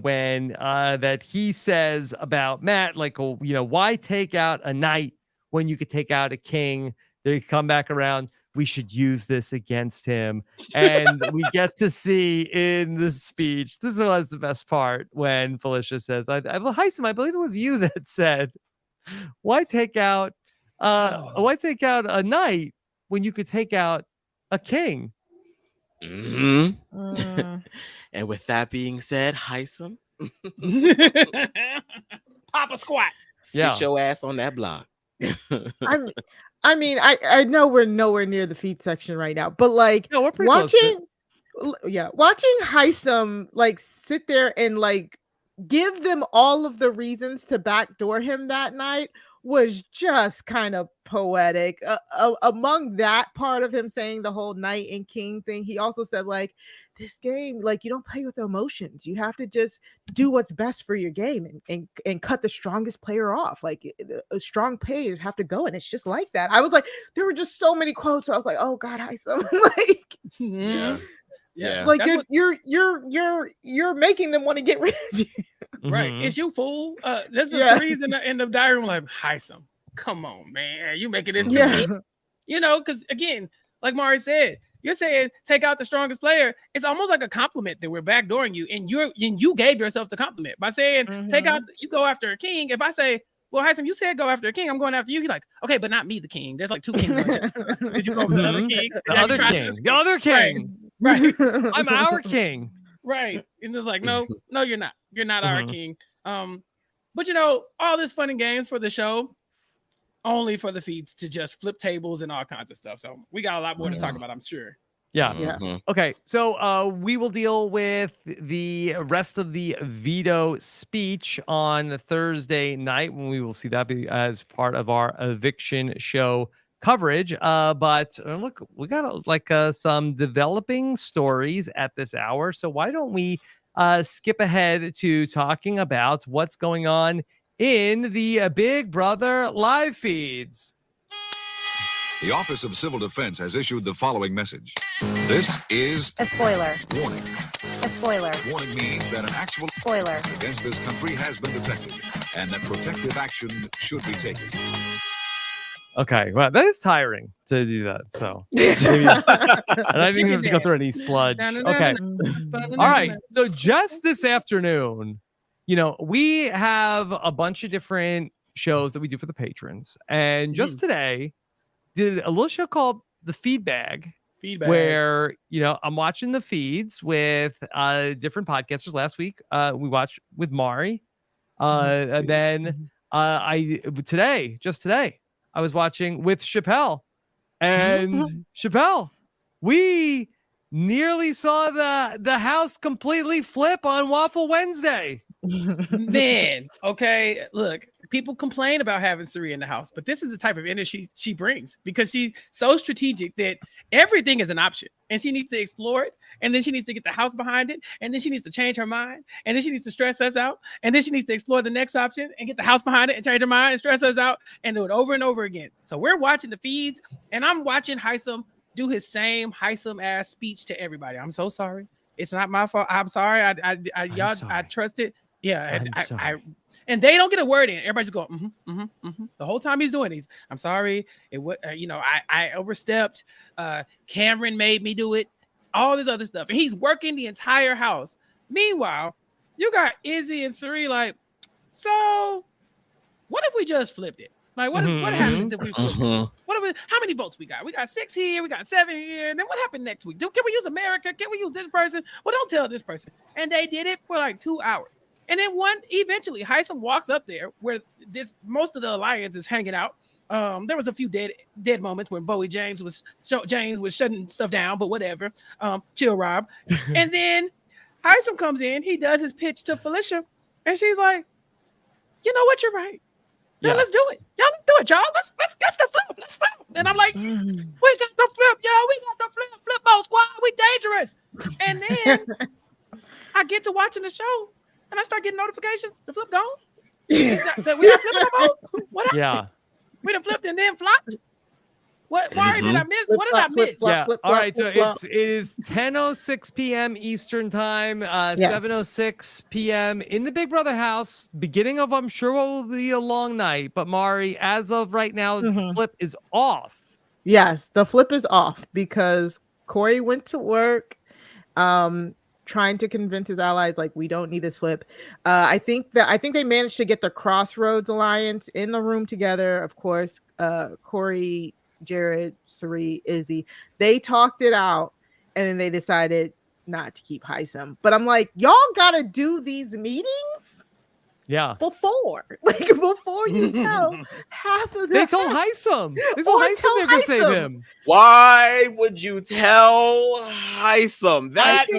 when that he says about Matt, like, why take out a knight when you could take out a king? They come back around. We should use this against him. And we get to see in the speech, this was the best part, when Felicia says, Heisem, I believe it was you that said, why take out a knight when you could take out a king? And with that being said, Heisem, pop a squat. Sit your ass on that block. I mean, I know we're nowhere near the feed section right now, but like watching Heisem like sit there and like give them all of the reasons to backdoor him that night was just kind of poetic. Among that part of him saying the whole knight and king thing, he also said, like, this game, like, you don't play with emotions. You have to just do what's best for your game and cut the strongest player off. Like, strong players have to go, and it's just like that. I was like, there were just so many quotes. I was like, oh God, Heisem. Like, like you're making them want to get rid of you. Right. It's you, fool. There's a reason in the diary room, like, Heisem, come on, man. You making this too because again, like Mari said, you're saying take out the strongest player. It's almost like a compliment that we're backdooring you, and you gave yourself the compliment by saying take out, you go after a king. If I say, well, Heisem, you said go after a king, I'm going after you. He's like, okay, but not me, the king. There's like 2 kings. Did you go for the other king? The other king. Right. I'm our king. Right. And it's like, no, you're not. You're not our king. But all this fun and games for the show, only for the feeds to just flip tables and all kinds of stuff. So we got a lot more to talk about, I'm sure. Yeah. Okay. So we will deal with the rest of the veto speech on Thursday night, when we will see that be as part of our eviction show coverage. But look, we got some developing stories at this hour. So why don't we skip ahead to talking about what's going on in the Big Brother live feeds. The Office of Civil Defense has issued the following message. This is a spoiler. Warning. A spoiler. Warning means that an actual spoiler against this country has been detected and that protective action should be taken. Okay, well, that is tiring to do that. So, and I didn't even have to go through any sludge. Okay, all right. So just this afternoon, we have a bunch of different shows that we do for the patrons, and just today did a little show called The Feedback, where I'm watching the feeds with different podcasters. Last week, we watched with Mari, and then just today. I was watching with Chappell, and Chappell, we nearly saw the house completely flip on Waffle Wednesday. Man, okay, look, people complain about having Suri in the house, but this is the type of energy she brings because she's so strategic that everything is an option, and she needs to explore it, and then she needs to get the house behind it, and then she needs to change her mind, and then she needs to stress us out, and then she needs to explore the next option and get the house behind it and change her mind and stress us out and do it over and over again. So we're watching the feeds, and I'm watching Hisam do his same Hisam ass speech to everybody. I'm so sorry. It's not my fault. I'm sorry. I trust it. Yeah, and they don't get a word in. Everybody's going, The whole time he's doing these. I'm sorry. It was, I overstepped. Cameron made me do it. All this other stuff, and he's working the entire house. Meanwhile, you got Izzy and Suri like, so what if we just flipped it? Like, what happens if we flip it? How many votes we got? We got 6 here. We got 7 here. And then what happened next week? Can we use America? Can we use this person? Well, don't tell this person. And they did it for like 2 hours. And then eventually, Hisam walks up there where most of the alliance is hanging out. There was a few dead moments when James was shutting stuff down, but whatever. Chill, Rob. And then Hisam comes in. He does his pitch to Felicia, and she's like, "You know what? You're right. Yeah, let's do it. Y'all, let's do it, y'all. Let's get the flip. Let's flip." And I'm like, "We got the flip, y'all. We got the flip mode squad. We dangerous." And then I get to watching the show. And I start getting notifications. The flip gone. We not flipping no more? What happened? Yeah. We done flipped and then flopped. What? Why did I miss? What did I miss? Yeah. All right. So it is 10:06 p.m. Eastern time, 7:06 p.m. in the Big Brother house. Beginning of, I'm sure, what will be a long night. But Mari, as of right now, the flip is off. Yes, the flip is off because Corey went to work. Trying to convince his allies like we don't need this flip. I think they managed to get the Crossroads Alliance in the room together. Of course, Corey, Jared, Suri, Izzy. They talked it out, and then they decided not to keep Hisam. But I'm like, y'all gotta do these meetings. Yeah. Before you tell half of them. They told Hisam. They told Hisam they're gonna save him. Why would you tell Hisam that? I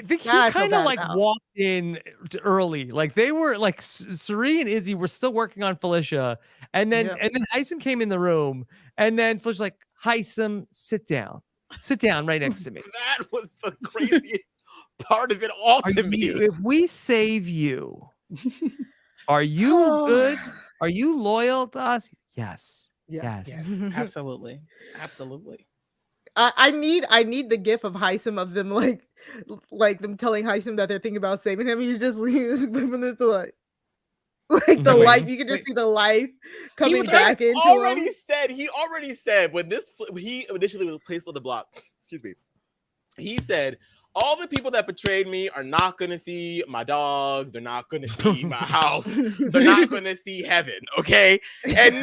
think he kind of like walked in early. Like they were like Suri and Izzy were still working on Felicia, and then Hisam came in the room, and then Felicia's like, "Hisam, sit down right next to me." That was the craziest part of it all to me. If we save you, are you good? Are you loyal to us? Yes. Absolutely. I need the gif of Hisam of them like them telling Hisam that they're thinking about saving him. He's just flipping this to like the life. You can just see the life coming back into him. He already said when he initially was placed on the block. Excuse me. He said, all the people that betrayed me are not going to see my dog. They're not going to see my house. They're not going to see heaven. Okay. And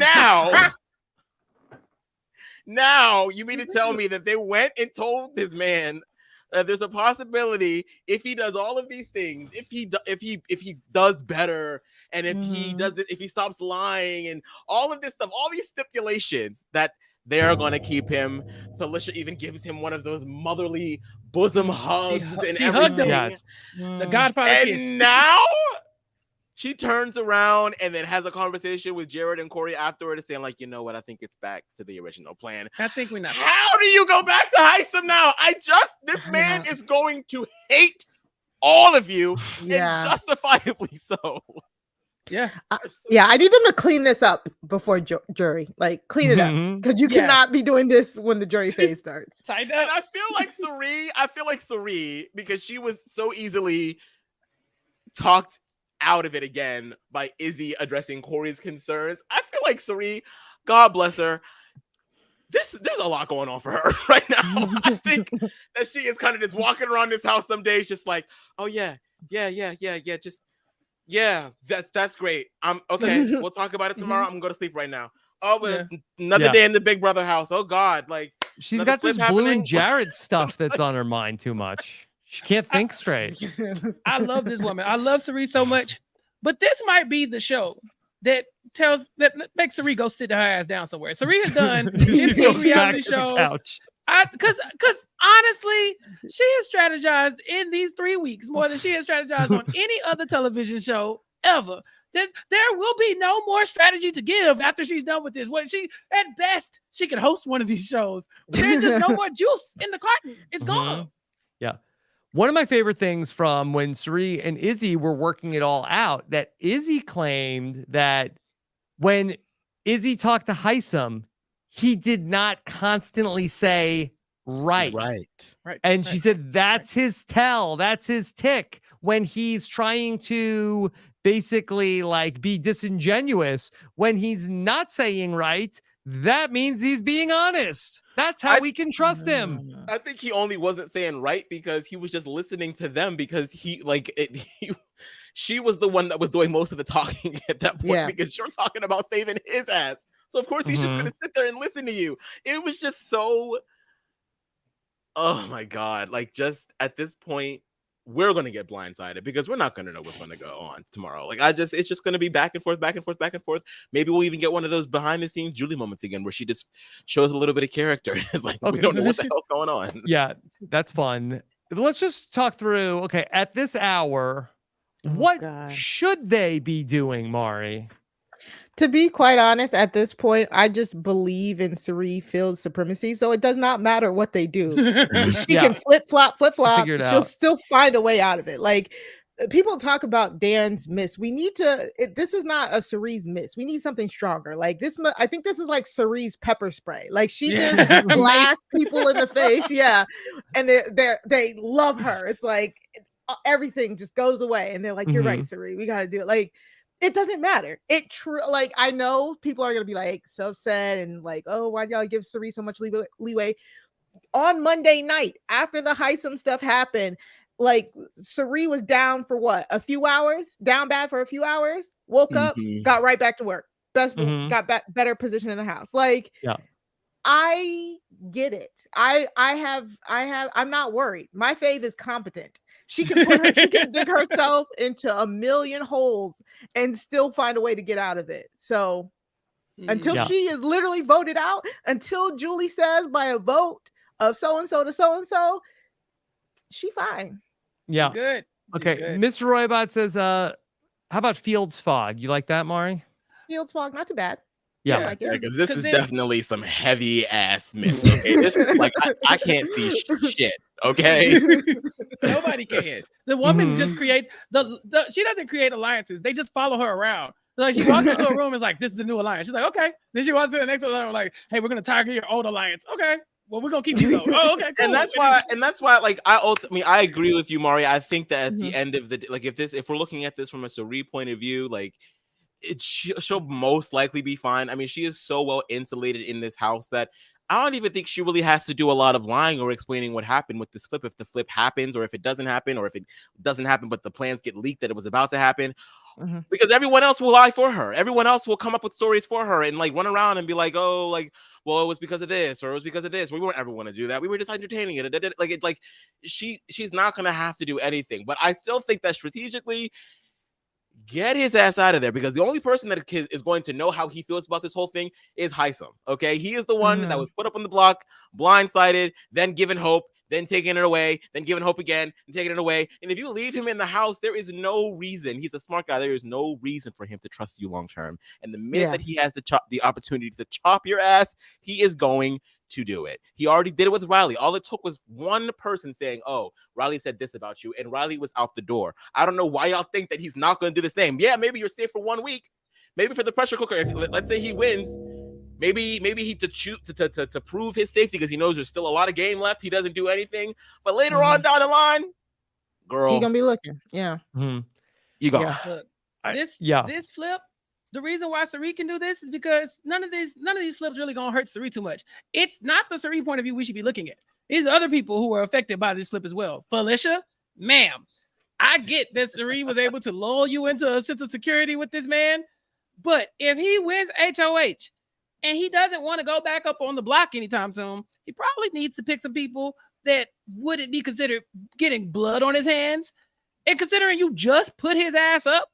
now you mean to tell me that they went and told this man that there's a possibility if he does all of these things, if he does better, and if he stops lying and all of this stuff, all these stipulations that they're going to keep him. Felicia even gives him one of those motherly bosom hugs and she everything. hugged him. Yes. The Godfather kiss. And now she turns around and then has a conversation with Jared and Corey afterward, saying like, you know what? I think it's back to the original plan. I think we're not. How do you go back to Hisam now? This man is going to hate all of you, and justifiably so. Yeah. I need them to clean this up before jury. Like, clean it up. Because you cannot be doing this when the jury phase starts. And I feel like Suri, because she was so easily talked out of it again by Izzy addressing Corey's concerns. I feel like Sari, God bless her. There's a lot going on for her right now. I think that she is kind of just walking around this house some days, just like, oh yeah, just that's great. I'm okay. We'll talk about it tomorrow. I'm gonna go to sleep right now. Oh, but it's another day in the Big Brother house. Oh God, like she's got this Blue and Jared stuff that's on her mind too much. She can't think straight. I love this woman. I love Sari so much, but this might be the show that makes Sari go sit her ass down somewhere. Sari has done 15 reality shows. Because honestly, she has strategized in these 3 weeks more than she has strategized on any other television show ever. There will be no more strategy to give after she's done with this. At best, she can host one of these shows. There's just no more juice in the carton. It's gone. Yeah. One of my favorite things from when Sari and Izzy were working it all out, that Izzy claimed that when Izzy talked to Hisam, he did not constantly say right. And she said that's his tell, that's his tick when he's trying to basically like be disingenuous. When he's not saying right, that means he's being honest. That's how we can trust him. I think he only wasn't saying right because he was just listening to them, because she was the one that was doing most of the talking at that point, because you're talking about saving his ass. So of course he's just going to sit there and listen to you. It was just so, oh my God. Like, just at this point, we're going to get blindsided because we're not going to know what's going to go on tomorrow. Like, it's just going to be back and forth. Maybe we'll even get one of those behind the scenes Julie moments again, where she just shows a little bit of character. It's like, we don't know what the hell's going on. Yeah, that's fun. Let's just talk through, okay, at this hour, what should they be doing, Mari? To be quite honest, at this point, I just believe in Sari Field's supremacy. So it does not matter what they do. She can flip-flop. She'll still find a way out of it. Like, people talk about Dan's miss. We need to, this is not a Sari's miss. We need something stronger. Like this, I think this is like Sari's pepper spray. Like she just blasts people in the face. Yeah. And they love her. It's like everything just goes away. And they're like, you're right, Sari. We got to do it. Like, it doesn't matter. Like, I know people are going to be like so upset and like, oh, why y'all give Sari so much leeway? On Monday night, after the Hisam stuff happened, like Sari was down for what? A few hours? Down bad for a few hours? Woke up, got right back to work. Got better position in the house. Like, I get it. I'm not worried. My fave is competent. She can dig herself into a million holes and still find a way to get out of it. So until she is literally voted out, until Julie says by a vote of so-and-so to so-and-so, she fine. Yeah. Good. Okay. Good. Mr. Roybot says, how about Fields Fog? You like that, Mari? Fields Fog, not too bad. Yeah. Because this is definitely some heavy ass miss. Okay? This is like I can't see shit. Okay. Nobody can. The woman just create she doesn't create alliances. They just follow her around. Like she walks into a room and is like, this is the new alliance. She's like, okay. Then she walks to the next one like, hey, we're gonna target your old alliance. Okay. Well, we're gonna keep you though. Oh, okay. Cool. And that's why like I agree with you, Mari. I think that at the end of the like if we're looking at this from a Sari point of view, like she'll most likely be fine. I mean, she is so well insulated in this house that I don't even think she really has to do a lot of lying or explaining what happened with this flip. If the flip happens or if it doesn't happen, or if it doesn't happen, but the plans get leaked that it was about to happen, because everyone else will lie for her. Everyone else will come up with stories for her and like run around and be like, oh, like, well, it was because of this or it was because of this. We weren't ever want to do that. We were just entertaining it. Like she's not going to have to do anything. But I still think that strategically, get his ass out of there, because the only person that is going to know how he feels about this whole thing is Hisam. Okay, he is the one that was put up on the block, blindsided, then given hope, then taking it away, then giving hope again, and taking it away. And if you leave him in the house, there is no reason. He's a smart guy. There is no reason for him to trust you long term. And the minute that he has the opportunity to chop your ass, he is going to do it. He already did it with Riley. All it took was one person saying, oh, Riley said this about you, and Riley was out the door. I don't know why y'all think that he's not going to do the same. Yeah, maybe you're safe for 1 week. Maybe for the pressure cooker, if let's say he wins, maybe he to prove his safety, because he knows there's still a lot of game left. He doesn't do anything. But later on down the line, girl, he gonna be looking. Yeah. You go. Look, this flip the reason why Sari can do this is because none of these flips really gonna hurt Sari too much. It's not the Sari point of view we should be looking at. These are other people who are affected by this flip as well. Felicia, ma'am, I get that Sari was able to lull you into a sense of security with this man, but if he wins HOH and he doesn't want to go back up on the block anytime soon, he probably needs to pick some people that wouldn't be considered getting blood on his hands. And considering you just put his ass up,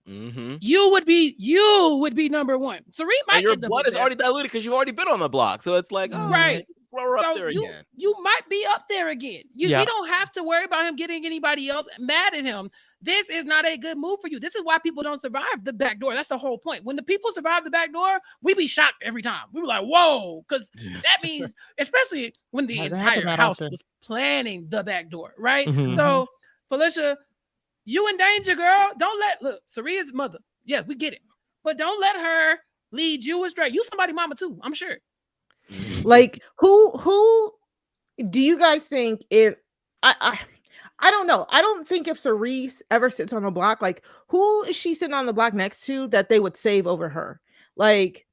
you would be number one. Sari might and your blood is already diluted because you've already been on the block. So it's like, right. We're up there again. You might be up there again. We don't have to worry about him getting anybody else mad at him. This is not a good move for you. This is why people don't survive the back door. That's the whole point. When the people survive the back door, we be shocked every time. We were like, whoa, because that means, especially when the entire house was planning the back door, right? So, Felicia, you in danger, girl. Look, Saria's mother. Yes, we get it. But don't let her lead you astray. You somebody mama too, I'm sure. Like who do you guys think if I don't know. I don't think if Cerise ever sits on the block, like who is she sitting on the block next to that they would save over her? Like,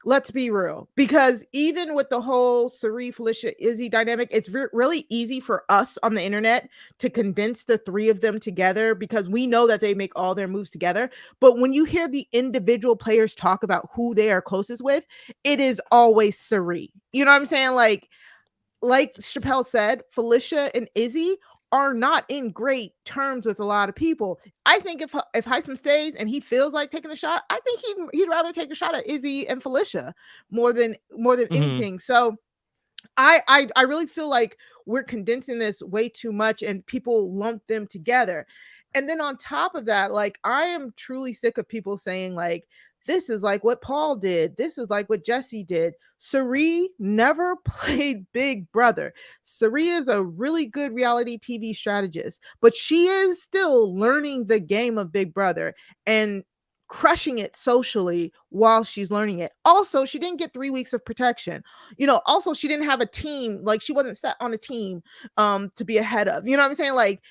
let's be real, because even with the whole Cerise, Felicia, Izzy dynamic, it's really easy for us on the internet to condense the three of them together because we know that they make all their moves together. But when you hear the individual players talk about who they are closest with, it is always Cerise. You know what I'm saying? Like Chappell said, Felicia and Izzy are not in great terms with a lot of people. I think if Hisam stays and he feels like taking a shot, I think he'd rather take a shot at Izzy and Felicia more than anything. So I really feel like we're condensing this way too much and people lump them together. And then on top of that, like I am truly sick of people saying like, this is like what Paul did. This is like what Jesse did. Sari never played Big Brother. Sari is a really good reality TV strategist, but she is still learning the game of Big Brother and crushing it socially while she's learning it. Also, she didn't get 3 weeks of protection. Also she didn't have a team. Like she wasn't set on a team to be ahead of. You know what I'm saying? Like,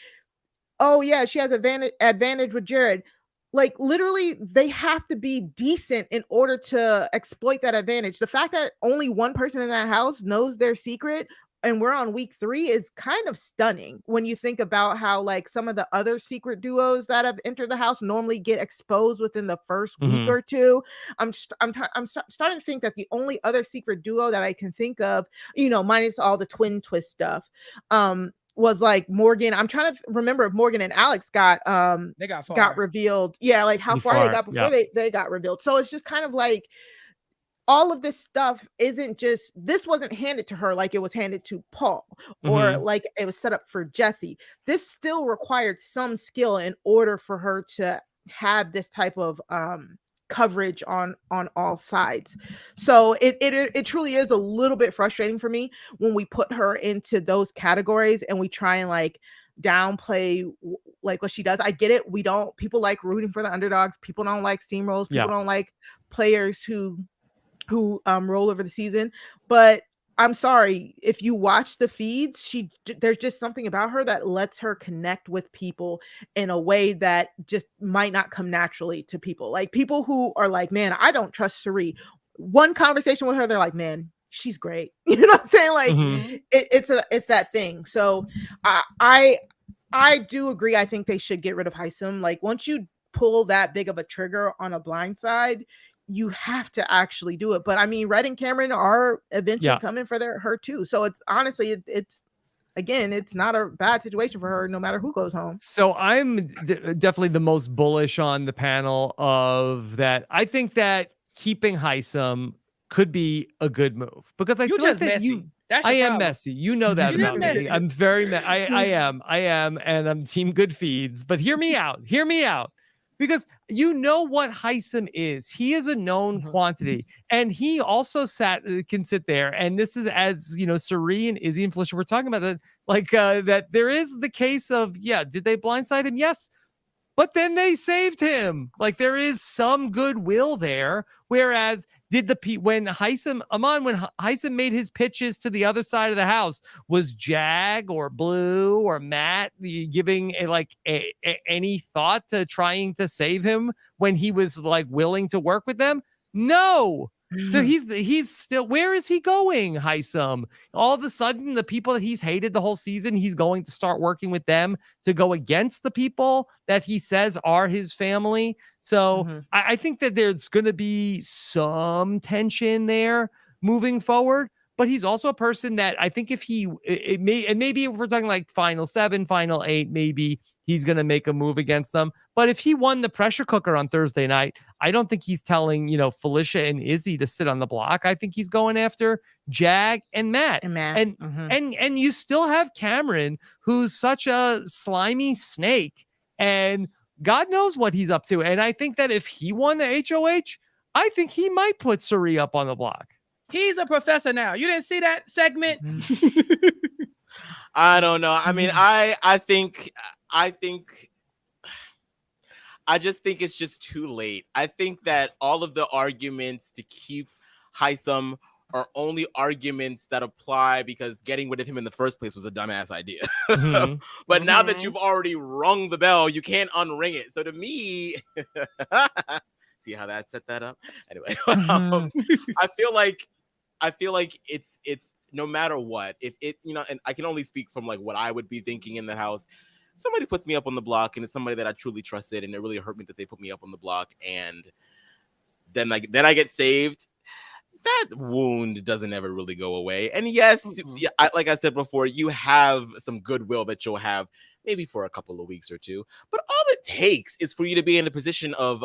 oh yeah, she has advantage with Jared. Like literally they have to be decent in order to exploit that advantage. The fact that only one person in that house knows their secret and we're on week 3 is kind of stunning when you think about how like some of the other secret duos that have entered the house normally get exposed within the first week or two. I'm starting to think that the only other secret duo that I can think of, minus all the twin twist stuff, was like Morgan. I'm trying to remember if Morgan and Alex got revealed. Yeah, like how far they got before they got revealed. So it's just kind of like all of this stuff this wasn't handed to her like it was handed to Paul or like it was set up for Jesse. This still required some skill in order for her to have this type of coverage on all sides. So it truly is a little bit frustrating for me when we put her into those categories and we try and like downplay like what she does. I get it. People like rooting for the underdogs. People don't like steamrolls. People don't like players who roll over the season. But I'm sorry, if you watch the feeds, there's just something about her that lets her connect with people in a way that just might not come naturally to people. Like people who are like, man, I don't trust Sari. One conversation with her, they're like, man, she's great. You know what I'm saying? Like it's that thing. So I do agree. I think they should get rid of Hisam. Like once you pull that big of a trigger on a blindside, you have to actually do it. But I mean, Red and Cameron are eventually coming for her too. So it's honestly, it's not a bad situation for her, no matter who goes home. So I'm definitely the most bullish on the panel of that. I think that keeping Hisam could be a good move because I feel like that I am messy. You know that about me. I'm very I am, and I'm team good feeds. But hear me out. Because you know what Hisam is. He is a known quantity. And he also can sit there. And this is as, Sari and Izzy and Felicia were talking about that. Like that there is the case of, did they blindside him? Yes. But then they saved him. Like there is some goodwill there. Whereas Did when Heisem made his pitches to the other side of the house, was Jag or Blue or Matt giving any thought to trying to save him when he was like willing to work with them? No. So he's still, where is he going, Heisem? All of a sudden, the people that he's hated the whole season, he's going to start working with them to go against the people that he says are his family. So I think that there's going to be some tension there moving forward. But he's also a person that I think if maybe if we're talking like final 7, final 8, maybe he's going to make a move against them. But if he won the pressure cooker on Thursday night, I don't think he's telling, Felicia and Izzy to sit on the block. I think he's going after Jag and Matt. And you still have Cameron, who's such a slimy snake, and God knows what he's up to. And I think that if he won the HOH, I think he might put Suri up on the block. He's a professor now. You didn't see that segment? I don't know. I mean, I just think it's just too late. I think that all of the arguments to keep Heisem are only arguments that apply because getting rid of him in the first place was a dumbass idea. But now that you've already rung the bell, you can't unring it. So to me, see how that set that up? Anyway, I feel like it's no matter what, if it, and I can only speak from like what I would be thinking in the house. Somebody puts me up on the block and it's somebody that I truly trusted, and it really hurt me that they put me up on the block, and then I get saved. That wound doesn't ever really go away. And yes, like I said before, you have some goodwill that you'll have maybe for a couple of weeks or two, but all it takes is for you to be in a position of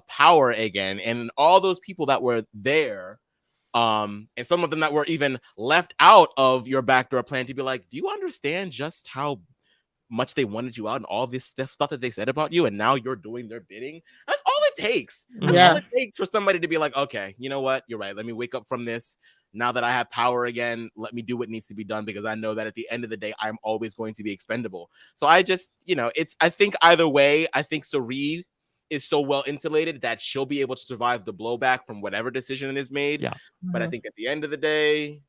power again, and all those people that were there, and some of them that were even left out of your backdoor plan, to be like, do you understand just how much they wanted you out and all this stuff that they said about you, and now you're doing their bidding? That's all it takes. That's all it takes for somebody to be like, okay, you know what, you're right, let me wake up from this. Now that I have power again, let me do what needs to be done, because I know that at the end of the day, I'm always going to be expendable. So I just, I think either way, I think Suri is so well insulated that she'll be able to survive the blowback from whatever decision is made. Yeah. But I think at the end of the day,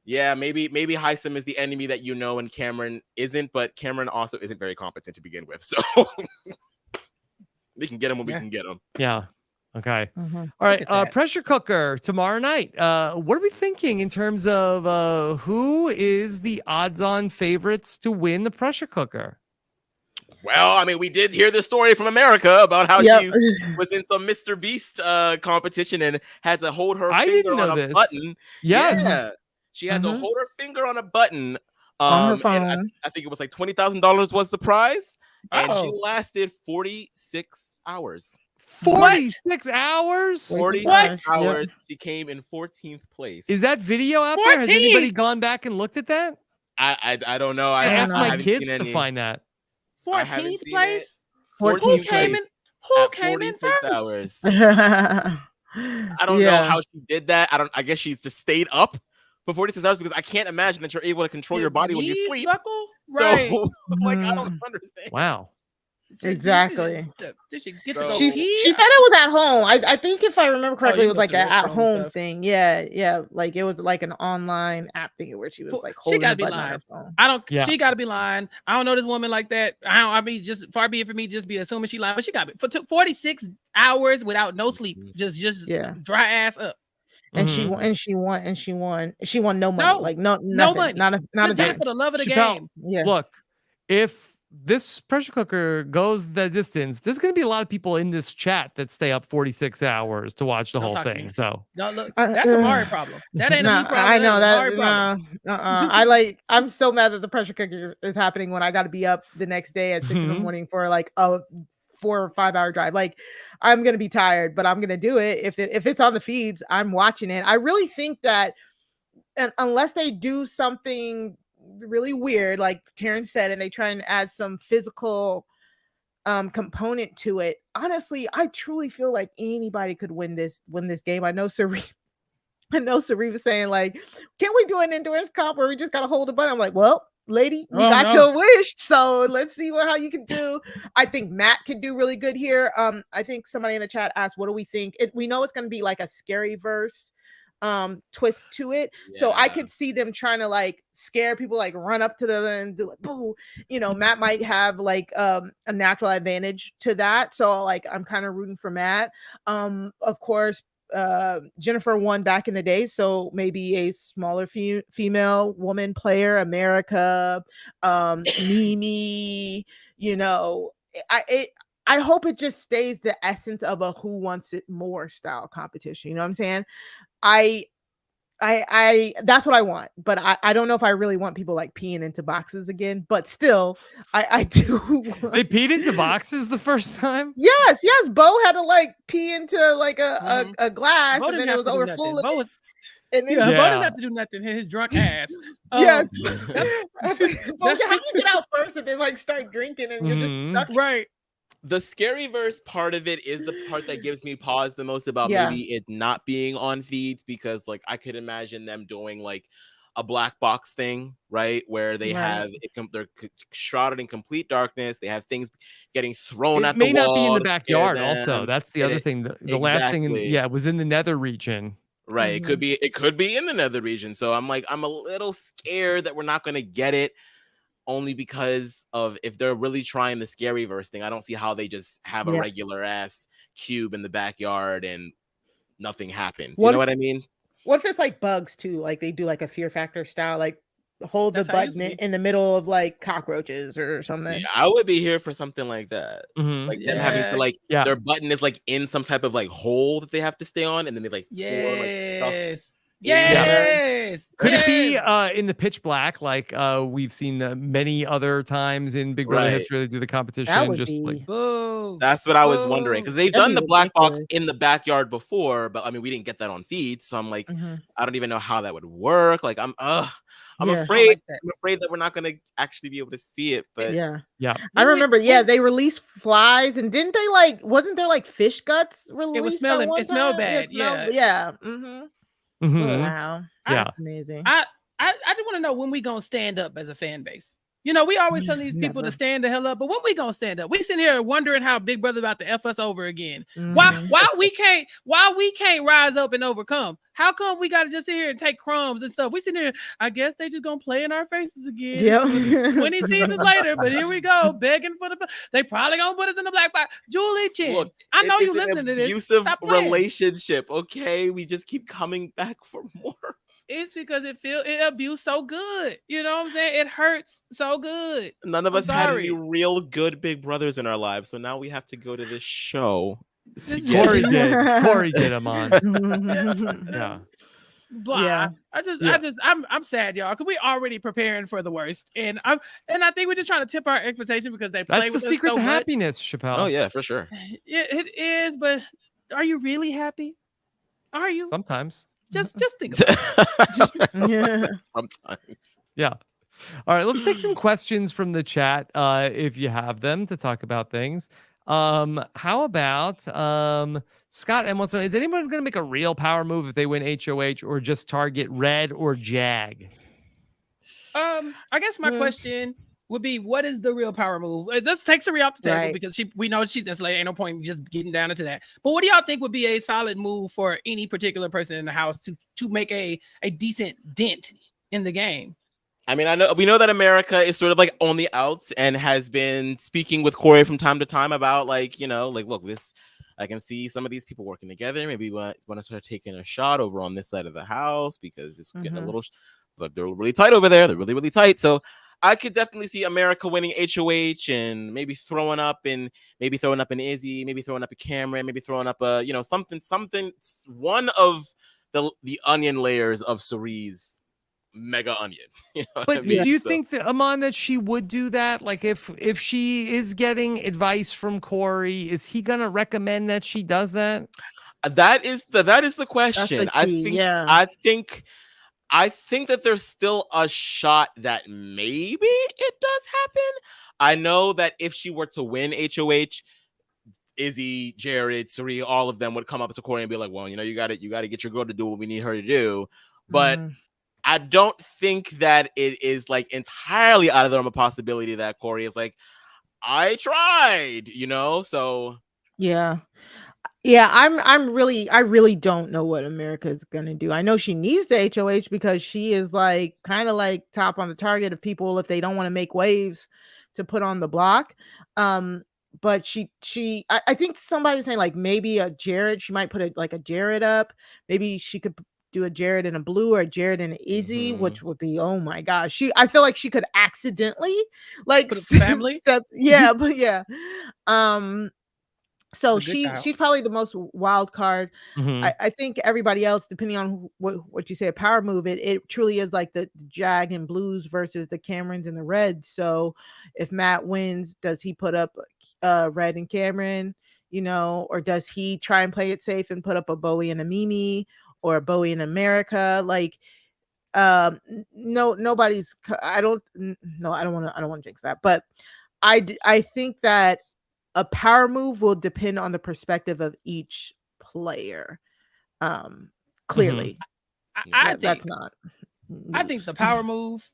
maybe Heisem is the enemy that and Cameron isn't, but Cameron also isn't very competent to begin with. So we can get him when we can get him. Yeah. Okay. All right. Pressure cooker tomorrow night. What are we thinking in terms of who is the odds-on favorites to win the pressure cooker? Well, I mean, we did hear the story from America about how she was in some Mr. Beast competition and had to hold her finger on a button. Yes. Yeah. She had to hold her finger on a button. On her phone. And I think it was like $20,000 was the prize. And she lasted 46 hours. 46 hours? 46 hours. She came in 14th place. Is that video out there? Has anybody gone back and looked at that? I don't know. I asked my kids to find that. 14th place? Who came in first? Hours. I don't know how she did that. I guess she's just stayed up for 46 hours, because I can't imagine that you're able to control your body when you sleep. Right. So, I don't understand. Wow. Exactly. Did she get to go she said it was at home. I think if I remember correctly, it was like an at-home thing. Yeah. Like it was like an online app thing where she was like holding she gotta be lying. She gotta be lying. I don't know this woman like that. Just far be it for me just be assuming she lied, but she got it for 46 hours without no sleep. Just dry ass up. And she won no money. Like no money. Not a dime. For the love of the game. Yeah. Look, if this pressure cooker goes the distance, there's going to be a lot of people in this chat that stay up 46 hours to watch the whole thing. So no, look, that's a Mari problem. That ain't a me problem. I know that. I'm so mad that the pressure cooker is happening when I got to be up the next day at 6 in the morning for like a 4 or 5 hour drive. Like I'm going to be tired, but I'm going to do it. If it's on the feeds, I'm watching it. I really think that unless they do something really weird, like Taran said, and they try and add some physical component to it, honestly, I truly feel like anybody could win this game. I know Suri was saying, like, can't we do an endurance comp where we just gotta hold a button? I'm like, well, lady, you Oh, got no. your wish. So let's see how you can do. I think Matt could do really good here. I think somebody in the chat asked, what do we think? We know it's going to be like a scary verse twist to it. So I could see them trying to like scare people, like run up to them and do like boo. You know, Matt might have like a natural advantage to that. So like I'm kind of rooting for Matt. Of course, Jennifer won back in the day, so maybe a smaller female woman player, America, Mimi, you know, I hope it just stays the essence of a who wants it more style competition. You know what I'm saying? I that's what I want, but I don't know if I really want people like peeing into boxes again, but still I do They peed into boxes the first time? Yes, Bo had to like pee into like a glass, Bo and didn't then it have was to do nothing. overfull. Bo was, And then Bo Yeah. didn't have to do nothing. His drunk ass. yes, that's- Bo, how do you get out first and then like start drinking and you're just Mhm. stuck? right. The scary verse part of it is the part that gives me pause the most about Yeah. maybe it not being on feeds, because like I could imagine them doing like a black box thing, right, where they Right. have they're shrouded in complete darkness. They have things getting thrown It at may the not wall be in the to scare backyard also. them. That's the other thing. The last thing, Exactly. it was in the nether region. Right. It could be in the nether region. So I'm like, I'm a little scared that we're not gonna get it, only because of if they're really trying the scary verse thing. I don't see how they just have a Yeah. regular ass cube in the backyard and nothing happens. What You know if- what I mean? What if it's like bugs too? Like they do like a Fear Factor style, like hold That's the how it used button to be. in the middle of like cockroaches or something. Yeah, I would be here for something like that. Mhm. Like them having to like Yeah. their button is like in some type of like hole that they have to stay on, and then they like pour like stuff Yes. in there. Yes. Could it be Yes. in the pitch black like we've seen many other times in Big Brother Right. history they do the competition? That would Just be like Boo. That's what I was wondering, because they've That'd done be the black box ridiculous. in the backyard before, but I mean we didn't get that on feed, so I'm like, Mhm. I don't even know how that would work. Like I'm Yeah. afraid. like that. I'm afraid that we're not gonna actually be able to see it. But Yeah. yeah. I remember, they released flies, and didn't they like? Wasn't there like fish guts released? It was at smelling. one It smelled time? bad. Yeah. Yeah. Mm-hmm. Mhm. Wow. Yeah. That's amazing. I just want to know when we gonna stand up as a fan base. You know, we always tell these people to Never. stand the hell up, but when we gonna stand up? We sitting here wondering how Big Brother about to F us over again. Mhm. Why we can't rise up and overcome? How come we gotta just sit here and take crumbs and stuff? We sitting here, I guess they just gonna play in our faces again. Yep. 20 seasons later, but here we go, begging for they probably gonna put us in the black box. Julie Chin, look, I know it you is an listening to this. abusive Stop playing. relationship. Okay, we just keep coming back for more. It's because it abused so good. You know what I'm saying? It hurts so good. None of I'm us had any sorry. real good Big Brothers in our lives, so now we have to go to this show. To This- get Corey it. did. Corey did him on. Yeah. Blah. Yeah. I'm sad, y'all, because we already preparing for the worst, and I think we're just trying to tip our expectation because they play That's the with us secret so to much. happiness, Chappelle. Oh yeah, for sure. It is, but are you really happy? Are you? Sometimes. Just think about it. Yeah. Sometimes. Yeah. All right, let's take some questions from the chat if you have them to talk about things. How about Scott M wants to know, is anyone going to make a real power move if they win HOH or just target Red or Jag? I guess my question would be, what is the real power move? It just takes Sari off the table Right. because we know she's insulated. Ain't no point in just getting down into that. But what do y'all think would be a solid move for any particular person in the house to make a decent dent in the game? I mean, we know that America is sort of like on the outs and has been speaking with Corey from time to time about like, you know, like, look, I can see some of these people working together. Maybe we want to start taking a shot over on this side of the house because it's getting a little, like they're really tight over there. They're really, really tight. So I could definitely see America winning HOH and maybe throwing up in Izzy, maybe throwing up a Cameron, maybe throwing up a, you know, something, one of the onion layers of Cerie's mega onion. You know what But I mean? do you So- think that, Aman, that she would do that? Like if she is getting advice from Corey, is he gonna recommend that she does that? That is the question. key, I think that there's still a shot that maybe it does happen. I know that if she were to win HOH, Izzy, Jared, Cirie, all of them would come up to Corey and be like, well, you know, you got to get your girl to do what we need her to do. But I don't think that it is like entirely out of the realm of possibility that Corey is like, I tried, so Yeah. I really don't know what America's gonna do. I know she needs the HOH because she is like kind of like top on the target of people if they don't want to make waves to put on the block. But I think somebody was saying like maybe a Jared, she might put a Jared up. Maybe she could do a Jared and a Blue or a Jared and an Izzy, which would be, oh my gosh. I feel like she could accidentally like Put a family? yeah, but yeah. So A good child. she's probably the most wild card. Mhm. I think everybody else, depending on what you say, a power move, it truly is like the Jag and Blues versus the Camerons and the Reds. So if Matt wins, does he put up Red and Cameron, or does he try and play it safe and put up a Bowie and a Mimi or a Bowie and America? Like, nobody's. I don't want to jinx that, but I think that a power move will depend on the perspective of each player. Clearly, that's not. I think the power move,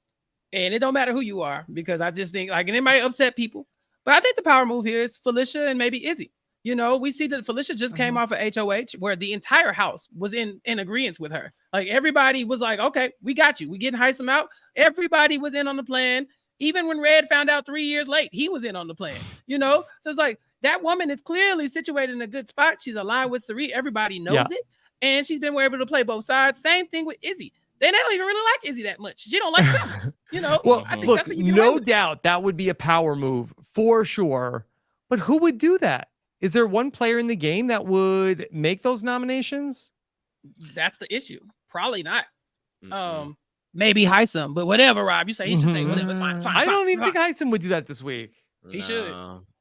and it don't matter who you are, because I just think like, and it might upset people, but I think the power move here is Felicia and maybe Izzy. We see that Felicia just came off of HOH where the entire house was in agreement with her. Like everybody was like, okay, we got you. We getting Hisam out. Everybody was in on the plan. Even when Red found out 3 years late, he was in on the plan, So it's like that woman is clearly situated in a good spot. She's aligned with Sari. Everybody knows it. And she's been able to play both sides. Same thing with Izzy. They don't even really like Izzy that much. She don't like them. Well, I think look, that's what you get away no with. doubt that would be a power move for sure. But who would do that? Is there one player in the game that would make those nominations? That's the issue. Probably not. Maybe Hisam, but whatever, Rob. You say he should say whatever. It's fine. I don't even think Hisam would do that this week. He should.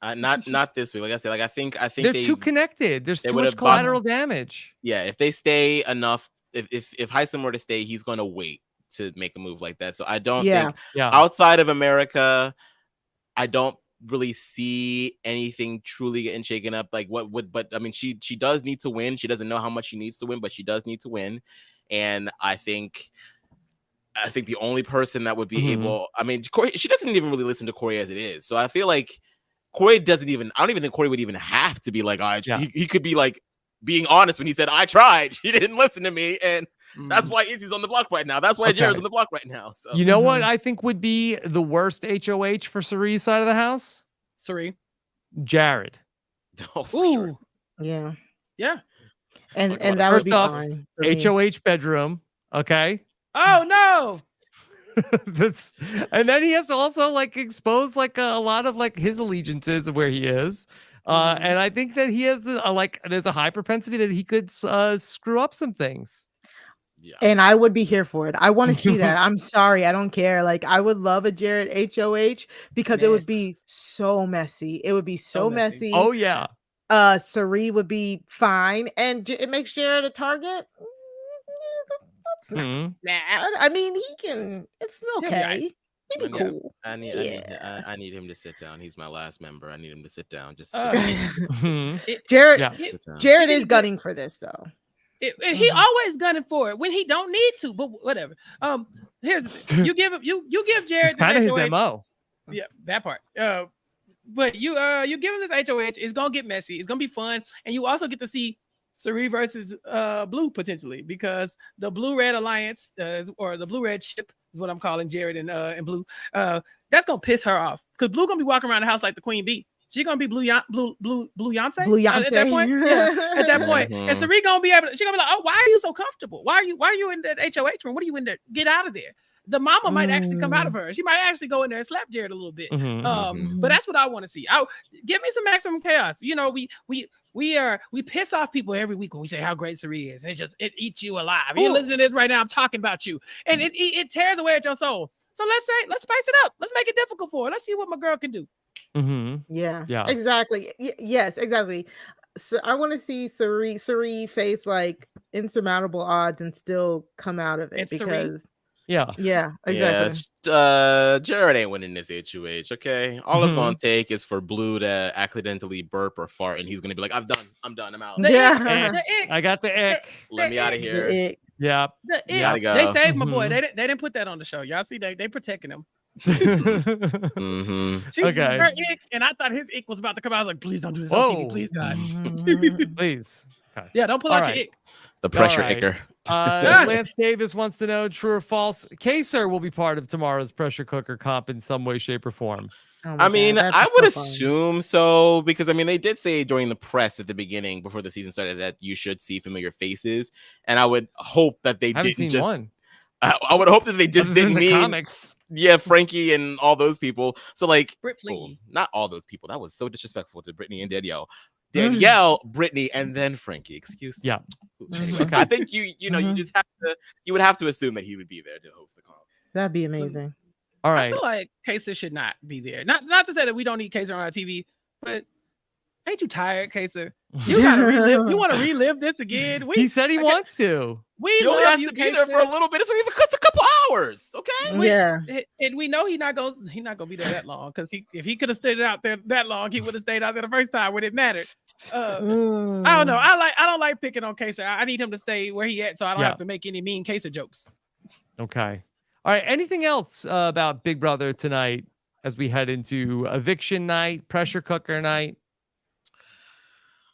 Not this week. Like I said, like I think they're too connected. There's too much collateral damage. Yeah, if they stay enough, if Hisam were to stay, he's going to wait to make a move like that. So I don't think outside of America, I don't really see anything truly getting shaken up. Like but I mean, she does need to win. She doesn't know how much she needs to win, but she does need to win. And I think the only person that would be able, I mean, Corey, she doesn't even really listen to Corey as it is. So I feel like Corey I don't even think Corey would even have to be like, he could be like being honest when he said, I tried. She didn't listen to me. And that's why Izzy's on the block right now. That's why Jared's on the block right now. So. You know what I think would be the worst HOH for Sari's side of the house? Sari. Jared. Oh, sure. Yeah. Yeah. And that would be off, fine. HOH bedroom. Okay. Oh no. And then he has to also like expose like a lot of like his allegiances of where he is. And I think that he has there's a high propensity that he could screw up some things. Yeah. And I would be here for it. I want to see that. I'm sorry. I don't care. Like, I would love a Jared HOH because it would be so messy. It would be so messy. Oh, yeah. Sari would be fine. And it makes Jared a target. That's not bad. I mean, he can. It's okay. He'd be cool. I need him to sit down. He's my last member. I need him to sit down. Jared is gunning for this, though. He always gunning for it when he don't need to, but whatever. Here's the thing: you give Jared kind of his MO. Yeah, that part. But you give him this HOH. It's gonna get messy. It's gonna be fun, and you also get to see Sari versus Blue potentially, because the Blue-Red Alliance or the Blue-Red ship is what I'm calling Jared and Blue. That's gonna piss her off because Blue gonna be walking around the house like the queen bee. She's gonna be Blue Yonsei at that point. Yeah, at that point. And Sari gonna be able to, she's gonna be like, oh, why are you so comfortable? Why are you in that HOH room? What are you in there? Get out of there. The mama might actually come out of her. She might actually go in there and slap Jared a little bit. But that's what I want to see. Give me some maximum chaos. You know, we piss off people every week when we say how great Sari is, and it eats you alive. You're listening to this right now. I'm talking about you, and it tears away at your soul. So let's spice it up. Let's make it difficult for her. Let's see what my girl can do. Yeah, exactly. Yes, exactly. So I want to see Sari face like insurmountable odds and still come out of it because exactly. Jared ain't winning this HOH. Okay, all it's gonna take is for Blue to accidentally burp or fart, and he's gonna be like, I'm done, I'm out. I got the ick. Let me out of here. Yeah. Yeah, Gotta go. they saved my boy. Mhm. They didn't put that on the show. Y'all see, they protecting him. Mhm. She Okay. her ick, and I thought his ick was about to come out. I was like, please don't do this on Whoa. TV, please, God. Please. Okay. Yeah, don't pull All out right. your ick. The pressure right. icker. Lance Davis wants to know, true or false, Kaser will be part of tomorrow's pressure cooker comp in some way, shape, or form. Oh my I mean, God, I that's would so fun. assume so because I mean they did say during the press at the beginning before the season started that you should see familiar faces, and I would hope that they I haven't didn't seen just. one. I would hope that they just Other than didn't the mean comics. Frankie and all those people. So like, Brittany. not all those people. That was so disrespectful to Brittany and Danielle. Mm. Danielle, Brittany, and then Frankie. Excuse me. Yeah. Mhm. I think you you Mhm. just have to. You would have to assume that he would be there to host the comp. That'd be amazing. All I right. feel like Kaser should not be there. Not to say that we don't need Kaser on our TV, but ain't you tired, Kaser? You gotta relive. You want to relive this again? He said he okay, wants to. We He only love has you, to be there for a Kaser. little bit. It's only a couple hours. Okay. Yeah. And we know he's not gonna be there that long because if he could have stayed out there that long, he would have stayed out there the first time when it mattered. I don't know. I don't like picking on Kaser. I need him to stay where he at, so I don't Yeah. have to make any mean Kaser jokes. Okay. All right. Anything else about Big Brother tonight as we head into eviction night, pressure cooker night?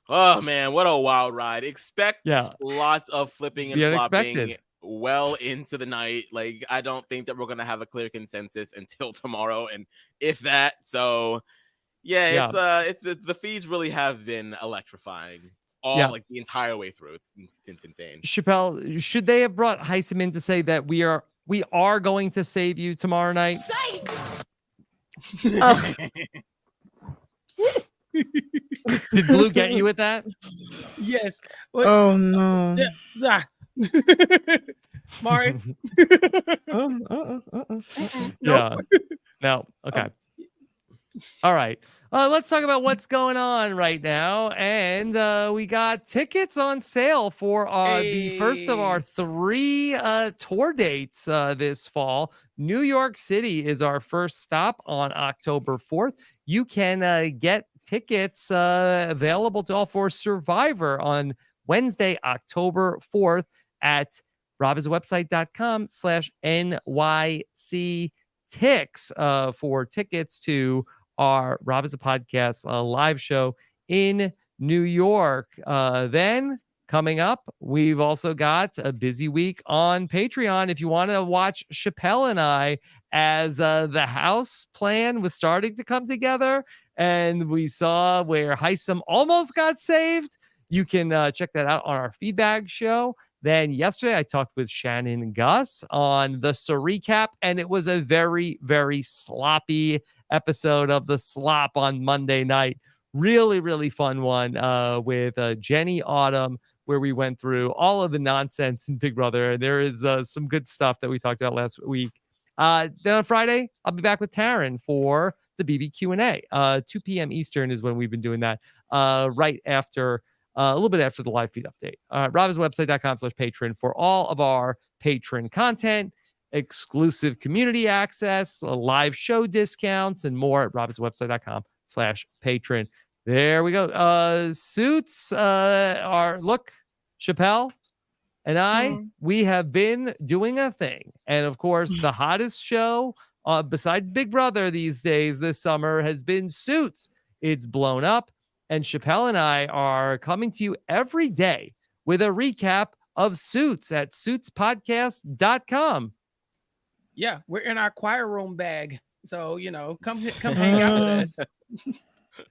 Oh man, what a wild ride! Expect lots of flipping and The flopping unexpected. well into the night. Like I don't think that we're gonna have a clear consensus until tomorrow, and if that. So yeah, it's the feeds really have been electrifying all like the entire way through. It's insane. Chappell, should they have brought Heisem in to say that we are going to save you tomorrow night? Oh. Did Blue get you with that? Yes. Oh no. Yeah. Mari. Yeah. No. Okay. All right. Let's talk about what's going on right now. And we got tickets on sale for the first of our 3 tour dates this fall. New York City is our first stop on October 4th. You can get tickets available to all for Survivor on Wednesday, October 4th at robhasawebsite.com/NYC Tix for tickets to our Rob is a Podcast live show in New York. Then coming up, we've also got a busy week on Patreon. If you want to watch Chappell and I as the house plan was starting to come together and we saw where Heisem almost got saved, you can check that out on our feedback show. Then yesterday I talked with Shannon and Gus on the recap, and it was a very, very sloppy episode of the slop on Monday night. Really, really fun one with Jenny Autumn, where we went through all of the nonsense in Big Brother. There is some good stuff that we talked about last week. Then on Friday, I'll be back with Taran for the BB Q&A. 2 p.m. Eastern is when we've been doing that right after a little bit after the live feed update. robhasawebsite.com/patron for all of our patron content, exclusive community access, live show discounts, and more at robhasawebsite.com/patron. There we go. Suits look, Chappell and I, we have been doing a thing. And of course, the hottest show besides Big Brother these days this summer has been Suits. It's blown up. And Chappell and I are coming to you every day with a recap of Suits at suitspodcast.com. Yeah, we're in our choir room bag. So, come hang out with us.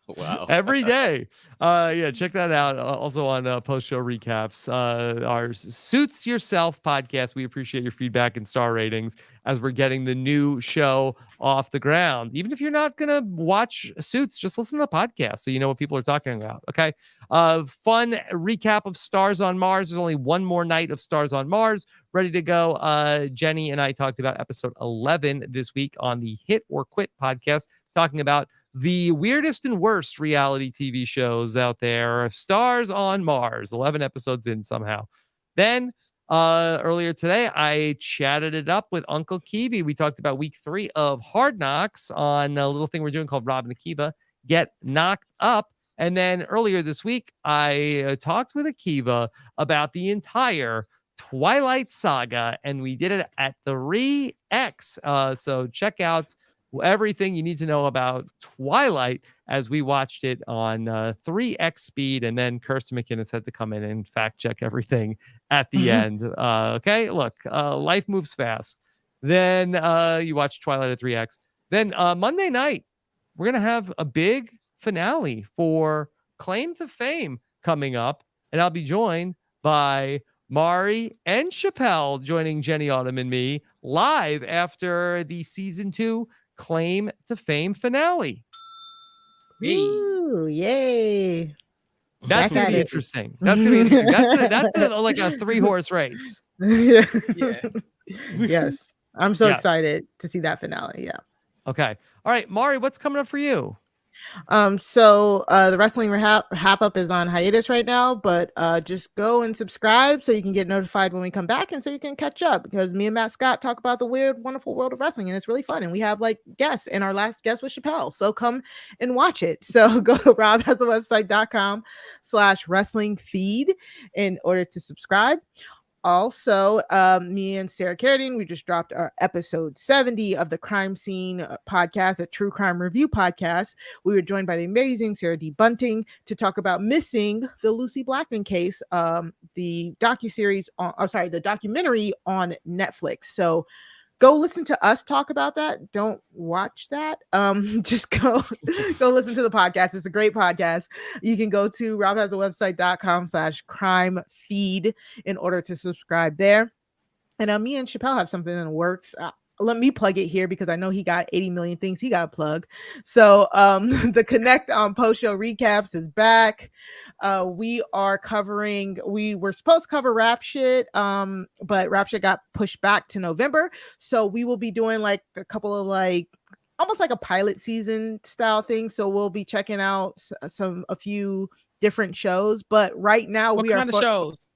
Wow. Every day. Check that out. Also on post-show recaps. Our Suits Yourself podcast. We appreciate your feedback and star ratings as we're getting the new show off the ground. Even if you're not going to watch Suits, just listen to the podcast so you know what people are talking about. Okay. Fun recap of Stars on Mars. There's only one more night of Stars on Mars ready to go. Jenny and I talked about episode 11 this week on the Hit or Quit podcast, talking about the weirdest and worst reality TV shows out there. Stars on Mars, 11 episodes in somehow. Then earlier today, I chatted it up with Uncle Kiwi. We talked about week 3 of Hard Knocks on a little thing we're doing called Rob and Akiva Get Knocked Up. And then earlier this week, I talked with Akiva about the entire Twilight Saga, and we did it at 3x. So check out everything you need to know about Twilight as we watched it on 3x speed, and then Kirsten McInnes had to come in and fact check everything at the end. Okay, look, life moves fast. Then you watch Twilight at 3x. Then Monday night, we're gonna have a big finale for Claim to Fame coming up, and I'll be joined by Mari and Chappell joining Jenny Autumn and me live after the season 2 Claim to Fame finale. Ooh, yay. That's Back gonna at be it. interesting. That's gonna be interesting. That's like a 3-horse race. Yeah. Yeah. Yes. I'm so Yes. excited to see that finale. Yeah. Okay. All right, Mari, what's coming up for you? So the wrestling rehab up is on hiatus right now, but just go and subscribe so you can get notified when we come back, and so you can catch up, because me and Matt Scott talk about the weird, wonderful world of wrestling, and it's really fun. And we have like guests, and our last guest was Chappelle, so come and watch it. So go to robhasawebsite.com/wrestling feed in order to subscribe. Also, me and Sarah Carradine, we just dropped our episode 70 of the Crime Scene podcast, a true crime review podcast. We were joined by the amazing Sarah D. Bunting to talk about Missing, the Lucy Blackman case, the documentary on Netflix. So go listen to us talk about that. Don't watch that. Just go listen to the podcast. It's a great podcast. You can go to robhasawebsite.com/crime feed in order to subscribe there. And me and Chappelle have something in the works. Let me plug it here because I know he got 80 million things he got to plug. So the Connect on Post Show Recaps is back. We were supposed to cover rap shit, but rap shit got pushed back to November. So we will be doing like a couple of like almost like a pilot season style thing. So we'll be checking out a few different shows. But right now What kind of shows?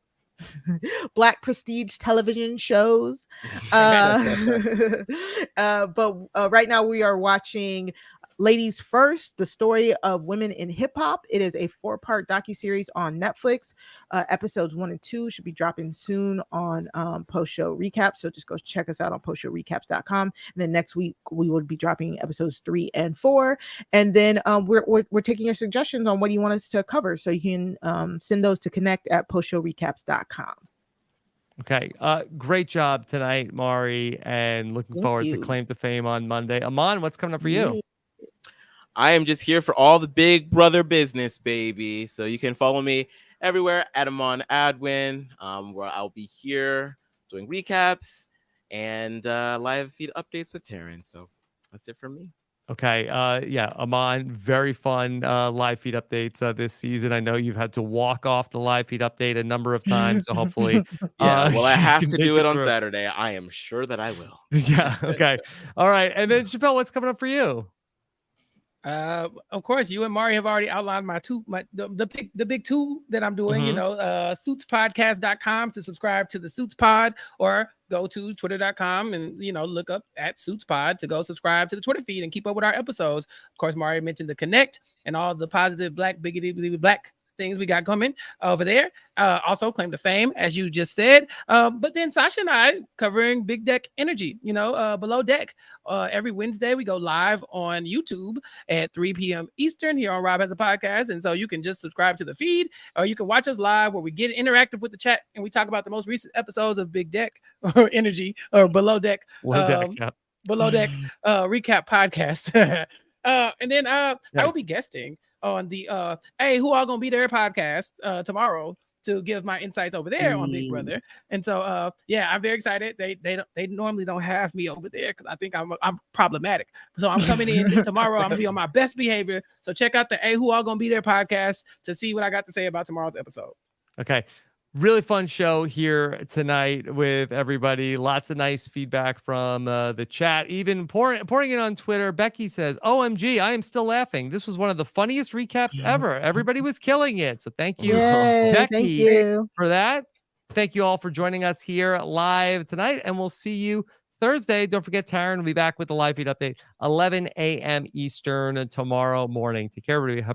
Black prestige television shows. But right now we are watching Ladies First, the story of women in hip hop. It is a 4-part docuseries on Netflix. Episodes 1 and 2 should be dropping soon on Post Show Recap. So just go check us out on postshowrecaps.com. And then next week we will be dropping episodes 3 and 4. And then we're taking your suggestions on what you want us to cover. So you can send those to connect@postshowrecaps.com. Okay. Great job tonight, Mari, and looking Thank forward to you. Claim to Fame on Monday. Aman, what's coming up for you? I am just here for all the big brother business, baby. So you can follow me everywhere at Aman Adwin, where I'll be here doing recaps and live feed updates with Taran. So that's it for me. Okay. Yeah, Aman, very fun live feed updates this season. I know you've had to walk off the live feed update a number of times, so hopefully Yeah, well, I you have can to make do it on through. Saturday. I am sure that I will. Yeah. Okay. All right. And then Chappelle, what's coming up for you? Of course, you and Mari have already outlined the big two that I'm doing. You know, suitspodcast.com to subscribe to the Suits Pod, or go to twitter.com and look up at Suits Pod to go subscribe to the Twitter feed and keep up with our episodes. Of course, Mari mentioned the Connect and all the positive black black things we got coming over there. Also Claim to Fame, as you just said. But then Sasha and I covering Big Deck Energy, Below Deck. Every Wednesday we go live on YouTube at 3 p.m. Eastern here on Rob Has a Podcast. And so you can just subscribe to the feed, or you can watch us live where we get interactive with the chat and we talk about the most recent episodes of Big Deck or Energy or Below Deck. Below Deck recap podcast. And then I will be guesting on the Hey, Who All Gonna Be There podcast tomorrow to give my insights over there on Big Brother. And so I'm very excited. They normally don't have me over there because I think I'm problematic. So I'm coming in tomorrow. I'm gonna be on my best behavior. So check out the Hey, Who All Gonna Be There podcast to see what I got to say about tomorrow's episode. Okay. Really fun show here tonight with everybody. Lots of nice feedback from the chat. Even pouring it on Twitter. Becky says, OMG, I am still laughing. This was one of the funniest recaps ever. Everybody was killing it. So thank you, Yay, Becky, thank you for that. Thank you all for joining us here live tonight. And we'll see you Thursday. Don't forget, Taran will be back with the live feed update, 11 a.m. Eastern tomorrow morning. Take care, everybody. Have